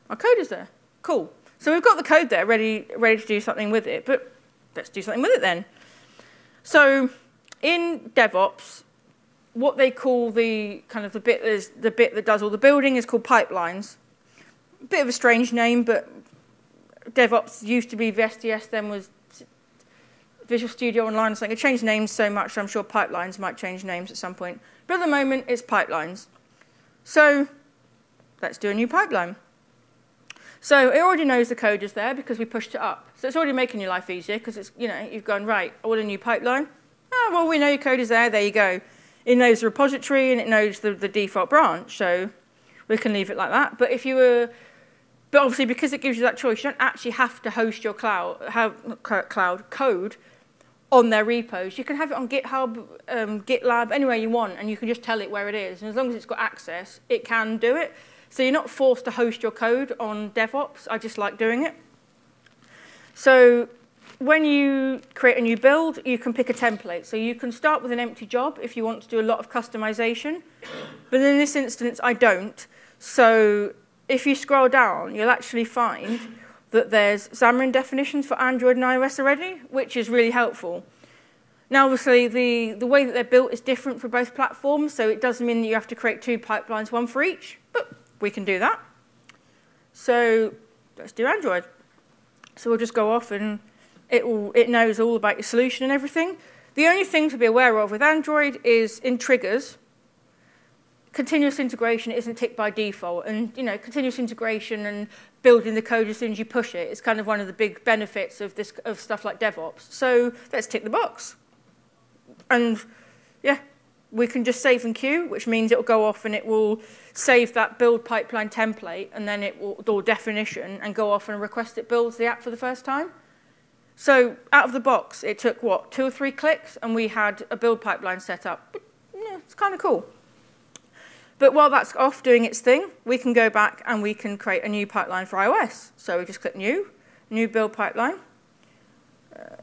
our code is there. Cool. So we've got the code there ready to do something with it, but let's do something with it then. So in DevOps, what they call the bit that does all the building is called pipelines. A bit of a strange name, but DevOps used to be VSTS, then was Visual Studio Online or something. It changed names so much, so I'm sure pipelines might change names at some point. But at the moment, it's pipelines. So let's do a new pipeline. So it already knows the code is there because we pushed it up. So it's already making your life easier because it's, you've gone, right, I want a new pipeline. Oh, well, we know your code is there. There you go. It knows the repository and it knows the default branch. So we can leave it like that. But but obviously, because it gives you that choice, you don't actually have to host your cloud code on their repos. You can have it on GitHub, GitLab, anywhere you want, and you can just tell it where it is. And as long as it's got access, it can do it. So you're not forced to host your code on DevOps. I just like doing it. So when you create a new build, you can pick a template. So you can start with an empty job if you want to do a lot of customization. But in this instance, I don't. So if you scroll down, you'll actually find that there's Xamarin definitions for Android and iOS already, which is really helpful. Now, obviously, the way that they're built is different for both platforms, so it does mean that you have to create two pipelines, one for each, but we can do that. So let's do Android. So we'll just go off, and it knows all about your solution and everything. The only thing to be aware of with Android is in triggers, continuous integration isn't ticked by default, and continuous integration and building the code as soon as you push it is kind of one of the big benefits of stuff like DevOps. So let's tick the box, and yeah, we can just save and queue, which means it will go off and it will save that build pipeline template, and then it will do definition and go off and request it builds the app for the first time. So out of the box, it took what, 2 or 3 clicks, and we had a build pipeline set up. But, yeah, it's kind of cool. But while that's off doing its thing, we can go back and we can create a new pipeline for iOS. So we just click New build pipeline.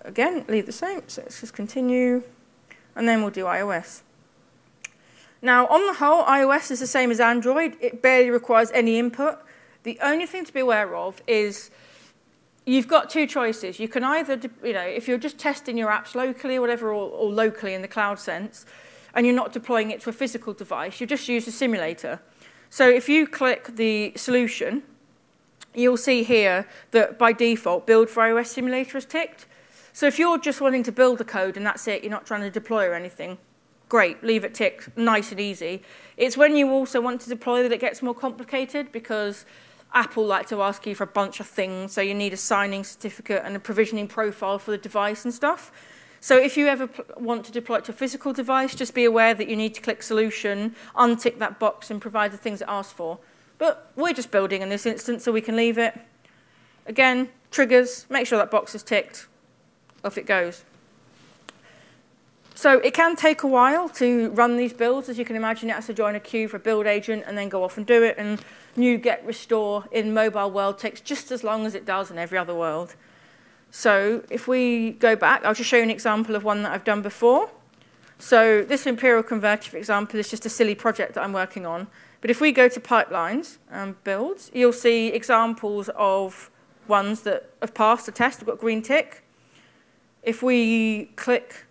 Again, leave the same. So let's just continue. And then we'll do iOS. Now, on the whole, iOS is the same as Android. It barely requires any input. The only thing to be aware of is you've got 2 choices. You can either, if you're just testing your apps locally or whatever, or locally in the cloud sense, and you're not deploying it to a physical device, you just use a simulator. So if you click the solution, you'll see here that by default, build for iOS simulator is ticked. So if you're just wanting to build the code and that's it, you're not trying to deploy or anything, great, leave it ticked, nice and easy. It's when you also want to deploy that it gets more complicated, because Apple like to ask you for a bunch of things, so you need a signing certificate and a provisioning profile for the device and stuff. So if you ever want to deploy it to a physical device, just be aware that you need to click Solution, untick that box, and provide the things it asks for. But we're just building in this instance, so we can leave it. Again, triggers, make sure that box is ticked. Off it goes. So it can take a while to run these builds. As you can imagine, it has to join a queue for a build agent and then go off and do it. And new get restore in mobile world takes just as long as it does in every other world. So if we go back, I'll just show you an example of one that I've done before. So this Imperial Converter, for example, is just a silly project that I'm working on. But if we go to pipelines and builds, you'll see examples of ones that have passed the test, have got green tick. If we click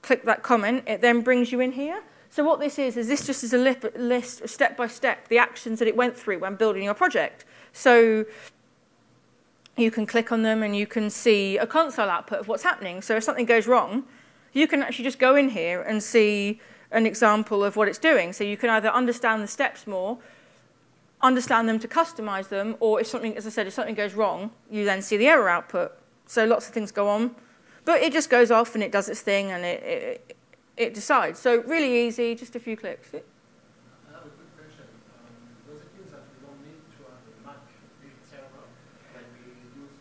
that comment, it then brings you in here. So what this is this just is a list, step by step, the actions that it went through when building your project. So you can click on them and you can see a console output of what's happening. So if something goes wrong, you can actually just go in here and see an example of what it's doing. So you can either understand the steps more, understand them to customize them, or if something, as I said, if something goes wrong, you then see the error output. So lots of things go on, but it just goes off and it does its thing and it decides. So really easy, just a few clicks. I have a quick question. Does it mean that we don't need to have a Mac built server when we use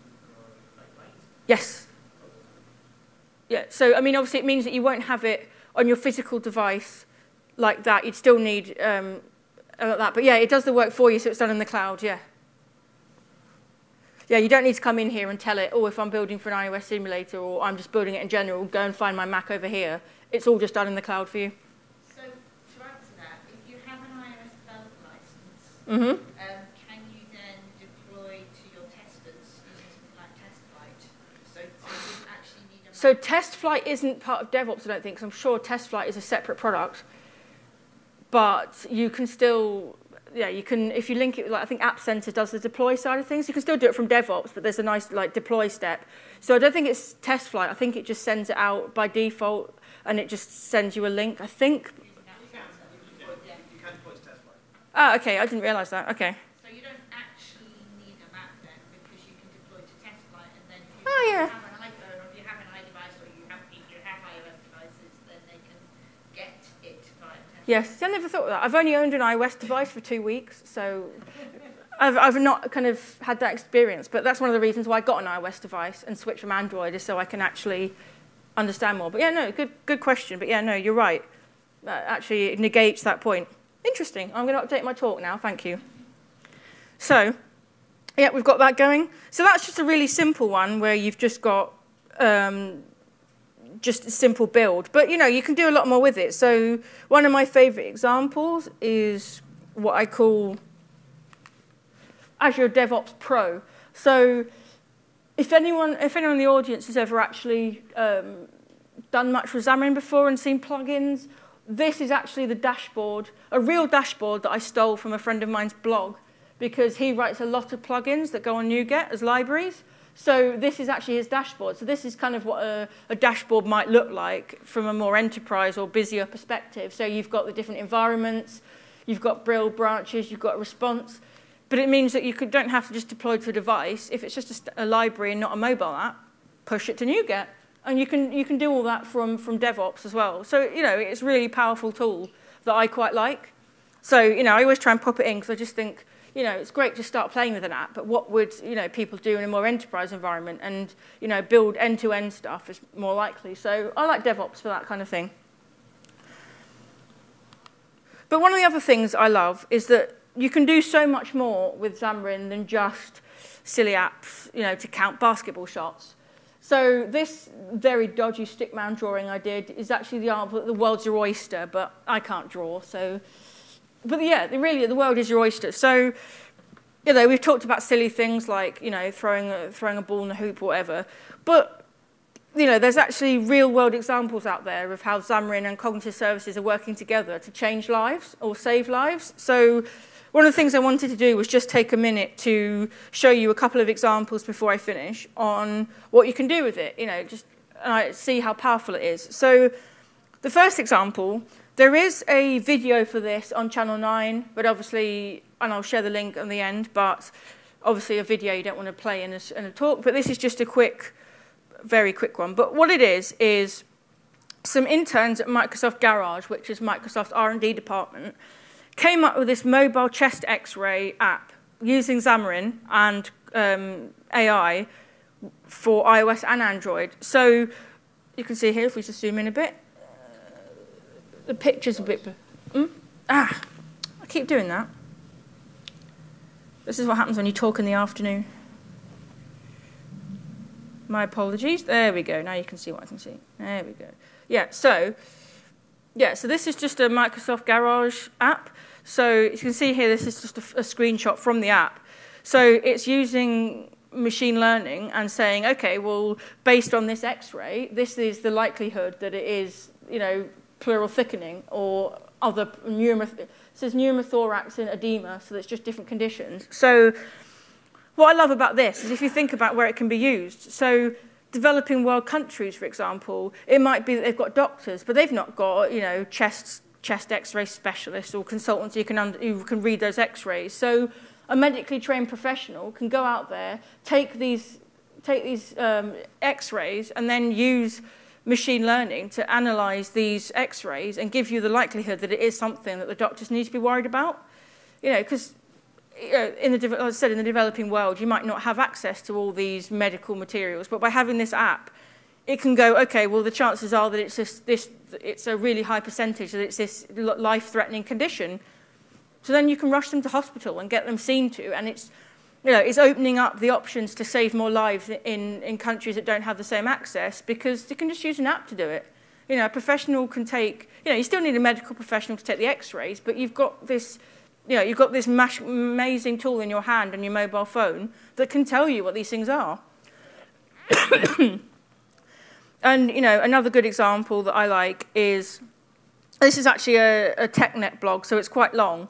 pipelines? Yes. Yeah, so I mean, obviously it means that you won't have it on your physical device like that. You'd still need that. But yeah, it does the work for you, so it's done in the cloud, yeah. Yeah, you don't need to come in here and tell it, oh, if I'm building for an iOS simulator or I'm just building it in general, go and find my Mac over here. It's all just done in the cloud for you. So to add to that, if you have an iOS developer license, Mm-hmm. can you then deploy to your testers using something like TestFlight? So you wouldn't actually need a So TestFlight isn't part of DevOps, I don't think, because I'm sure TestFlight is a separate product. But you can still, yeah, you can, if you link it, like I think App Center does the deploy side of things, you can still do it from DevOps, but there's a nice like deploy step. So I don't think it's TestFlight. I think it just sends it out by default, and it just sends you a link, I think. You can deploy to TestFlight. Ah, okay, I didn't realize that. Okay. So you don't actually need a Mac then, because you can deploy to TestFlight, and then if Oh, you yeah. have an iPhone or if you have an iDevice or if you have iOS devices, then they can get it via TestFlight. Yes, I never thought of that. I've only owned an iOS device for 2 weeks, so I've not kind of had that experience. But that's one of the reasons why I got an iOS device and switched from Android, is so I can actually understand more. But yeah, no, good question. But yeah, no, you're right. Actually, it negates that point. Interesting. I'm going to update my talk now. Thank you. So, yeah, we've got that going. So that's just a really simple one where you've just got just a simple build. But, you know, you can do a lot more with it. So one of my favorite examples is what I call Azure DevOps Pro. So if anyone in the audience has ever actually done much with Xamarin before and seen plugins, this is actually the dashboard, a real dashboard that I stole from a friend of mine's blog, because he writes a lot of plugins that go on NuGet as libraries. So this is actually his dashboard. So this is kind of what a dashboard might look like from a more enterprise or busier perspective. So you've got the different environments, you've got build branches, you've got a response. But it means that you don't have to just deploy to a device. If it's just a library and not a mobile app, push it to NuGet. And you can do all that from DevOps as well. So, you know, it's a really powerful tool that I quite like. So, you know, I always try and pop it in because I just think, you know, it's great to start playing with an app, but what would, you know, people do in a more enterprise environment? And, you know, build end-to-end stuff is more likely. So I like DevOps for that kind of thing. But one of the other things I love is that you can do so much more with Xamarin than just silly apps, you know, to count basketball shots. So this very dodgy stickman drawing I did is actually the world's your oyster, but I can't draw, so... But yeah, really, the world is your oyster. So, you know, we've talked about silly things like, you know, throwing a ball in a hoop or whatever. But, you know, there's actually real-world examples out there of how Xamarin and cognitive services are working together to change lives or save lives. So one of the things I wanted to do was just take a minute to show you a couple of examples before I finish on what you can do with it, you know, just see how powerful it is. So the first example... There is a video for this on Channel 9, but obviously, and I'll share the link on the end, but obviously a video you don't want to play in a talk, but this is just a very quick one. But what it is some interns at Microsoft Garage, which is Microsoft's R&D department, came up with this mobile chest X-ray app using Xamarin and AI for iOS and Android. So you can see here, if we just zoom in a bit, the picture's a bit... I keep doing that. This is what happens when you talk in the afternoon. My apologies. There we go. Now you can see what I can see. There we go. Yeah, so Yeah, so this is just a Microsoft Garage app. So you can see here, this is just a screenshot from the app. So it's using machine learning and saying, okay, well, based on this X-ray, this is the likelihood that it is, pleural thickening or other it says pneumothorax and edema, so that's just different conditions. So what I love about this is if you think about where it can be used. So developing world countries, for example, it might be that they've got doctors, but they've not got, chest X-ray specialists or consultants who can read those X-rays. So a medically trained professional can go out there, take these X-rays, and then use machine learning to analyze these X-rays and give you the likelihood that it is something that the doctors need to be worried about. Because as I said, in the developing world, you might not have access to all these medical materials, but by having this app, it can go, okay, well, the chances are that it's a really high percentage that it's this life-threatening condition. So then you can rush them to hospital and get them seen to, and it's opening up the options to save more lives in countries that don't have the same access, because they can just use an app to do it. A professional can take, you still need a medical professional to take the X-rays, but you've got this, amazing tool in your hand on your mobile phone that can tell you what these things are. And, another good example that I like is, this is actually a TechNet blog, so it's quite long,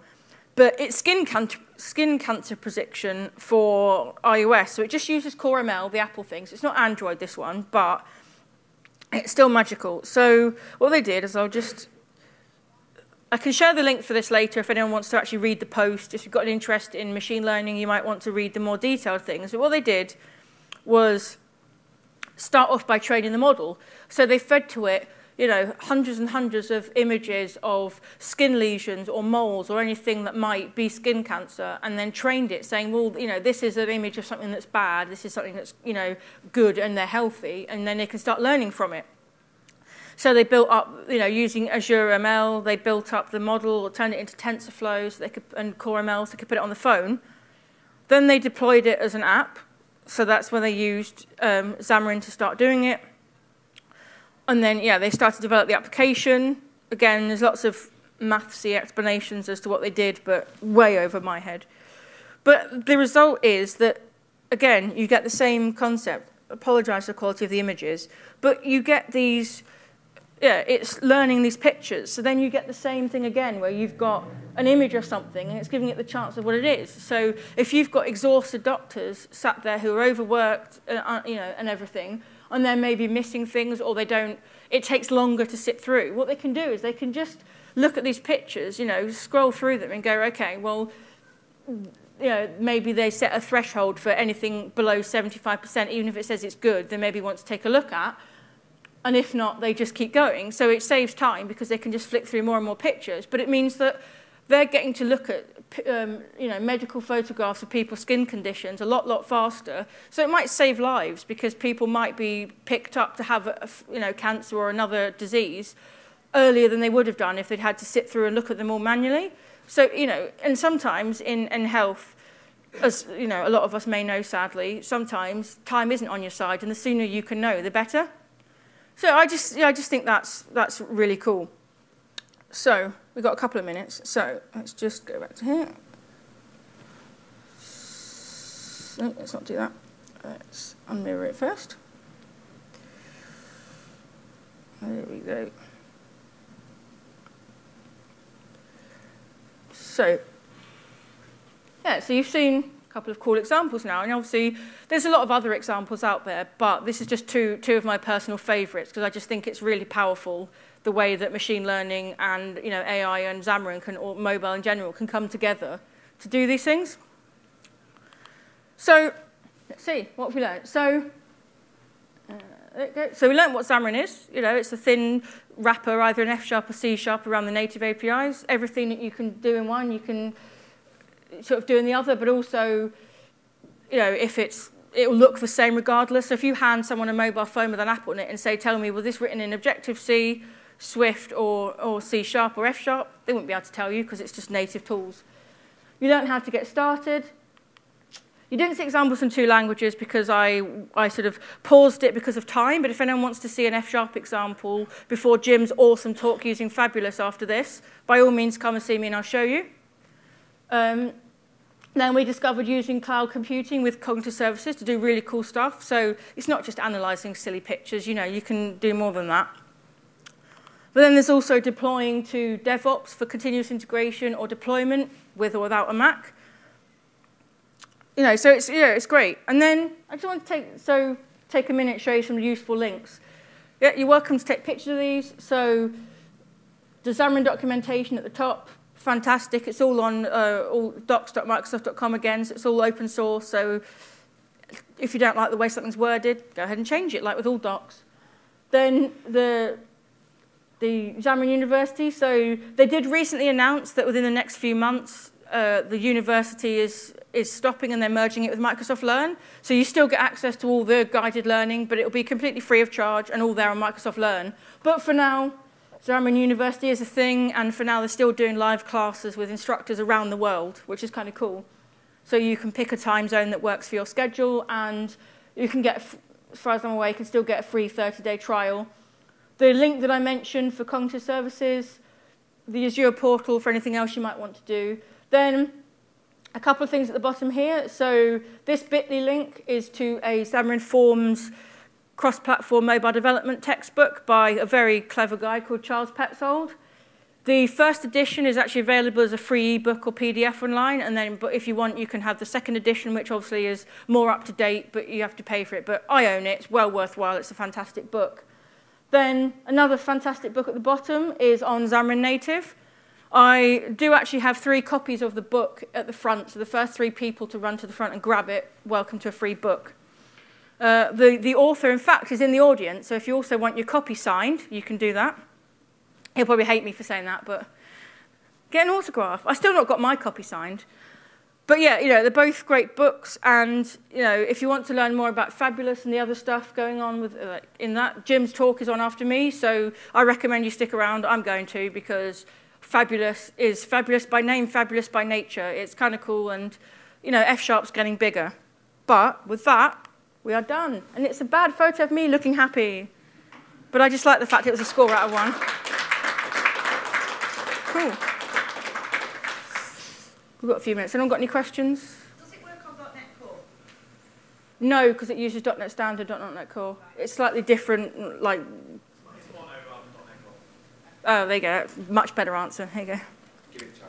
but it's skin cancer prediction for iOS. So it just uses Core ML, the Apple thing. So it's not Android, this one, but it's still magical. So what they did is I can share the link for this later if anyone wants to actually read the post. If you've got an interest in machine learning, you might want to read the more detailed things. But what they did was start off by training the model. So they fed to it hundreds and hundreds of images of skin lesions or moles or anything that might be skin cancer, and then trained it saying, well, this is an image of something that's bad, this is something that's, good and they're healthy, and then they can start learning from it. So they built up, using Azure ML, they built up the model, turned it into TensorFlow and Core ML so they could put it on the phone. Then they deployed it as an app, so that's when they used Xamarin to start doing it. And then, they started to develop the application. Again, there's lots of mathsy explanations as to what they did, but way over my head. But the result is that, again, you get the same concept. Apologize for the quality of the images. But you get these, it's learning these pictures. So then you get the same thing again, where you've got an image of something, and it's giving it the chance of what it is. So if you've got exhausted doctors sat there who are overworked, and everything, and they're maybe missing things, or it takes longer to sit through. What they can do is they can just look at these pictures, scroll through them and go, okay, well, maybe they set a threshold for anything below 75%, even if it says it's good, they maybe want to take a look at. And if not, they just keep going. So it saves time because they can just flick through more and more pictures. But it means that they're getting to look at medical photographs of people's skin conditions a lot faster. So it might save lives because people might be picked up to have cancer or another disease earlier than they would have done if they'd had to sit through and look at them all manually. So, and sometimes in health, as a lot of us may know, sadly, sometimes time isn't on your side, and the sooner you can know, the better. So I just think that's really cool. So we've got a couple of minutes, so let's just go back to here. No, let's not do that. Let's unmirror it first. There we go. So you've seen a couple of cool examples now, and obviously there's a lot of other examples out there, but this is just two of my personal favorites because I just think it's really powerful the way that machine learning and AI and Xamarin or mobile in general can come together to do these things. So let's see, what have we learned? So there you go. So we learned what Xamarin is. It's a thin wrapper, either in Fsharp or C# around the native APIs. Everything that you can do in one, you can sort of do in the other, but also, it will look the same regardless. So if you hand someone a mobile phone with an app on it and say, tell me, was this written in Objective-C, Swift, or C# or F#, they wouldn't be able to tell you because it's just native tools. You learn how to get started. You didn't see examples in 2 languages because I sort of paused it because of time, but if anyone wants to see an F# example before Jim's awesome talk using Fabulous after this, by all means come and see me and I'll show you. Then we discovered using cloud computing with cognitive services to do really cool stuff. So it's not just analyzing silly pictures, you can do more than that. But then there's also deploying to DevOps for continuous integration or deployment with or without a Mac. So it's great. And then I just want to take a minute and show you some useful links. Yeah, you're welcome to take pictures of these. So the Xamarin documentation at the top, fantastic. It's all on all docs.microsoft.com again, so it's all open source. So if you don't like the way something's worded, go ahead and change it, like with all docs. Then the Xamarin University. So they did recently announce that within the next few months, the university is stopping and they're merging it with Microsoft Learn. So you still get access to all the guided learning, but it'll be completely free of charge and all there on Microsoft Learn. But for now, Xamarin University is a thing, and for now they're still doing live classes with instructors around the world, which is kind of cool. So you can pick a time zone that works for your schedule, and you can get, as far as I'm aware, you can still get a free 30-day trial. The link that I mentioned for cognitive services, the Azure portal for anything else you might want to do. Then a couple of things at the bottom here. So this bit.ly link is to a Xamarin.Forms cross-platform mobile development textbook by a very clever guy called Charles Petzold. The first edition is actually available as a free ebook or PDF online, and then, but if you want, you can have the second edition, which obviously is more up-to-date, but you have to pay for it. But I own it. It's well worthwhile. It's a fantastic book. Then another fantastic book at the bottom is on Xamarin Native. I do actually have 3 copies of the book at the front, so the first 3 people to run to the front and grab it, welcome to a free book. The author, in fact, is in the audience, so if you also want your copy signed, you can do that. He'll probably hate me for saying that, but get an autograph. I've still not got my copy signed. But yeah, they're both great books, and if you want to learn more about Fabulous and the other stuff going on with in that, Jim's talk is on after me, so I recommend you stick around. I'm going to, because Fabulous is fabulous by name, fabulous by nature. It's kind of cool, and F# getting bigger. But with that, we are done. And it's a bad photo of me looking happy. But I just like the fact it was a score out of 1. Cool. We've got a few minutes. Anyone got any questions? Does it work on .NET Core? No, because it uses .NET Standard, .NET Core. It's slightly different, like... Oh, there you go. Much better answer. Here you go. Give it time.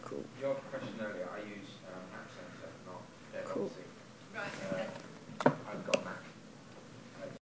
Cool. Your question earlier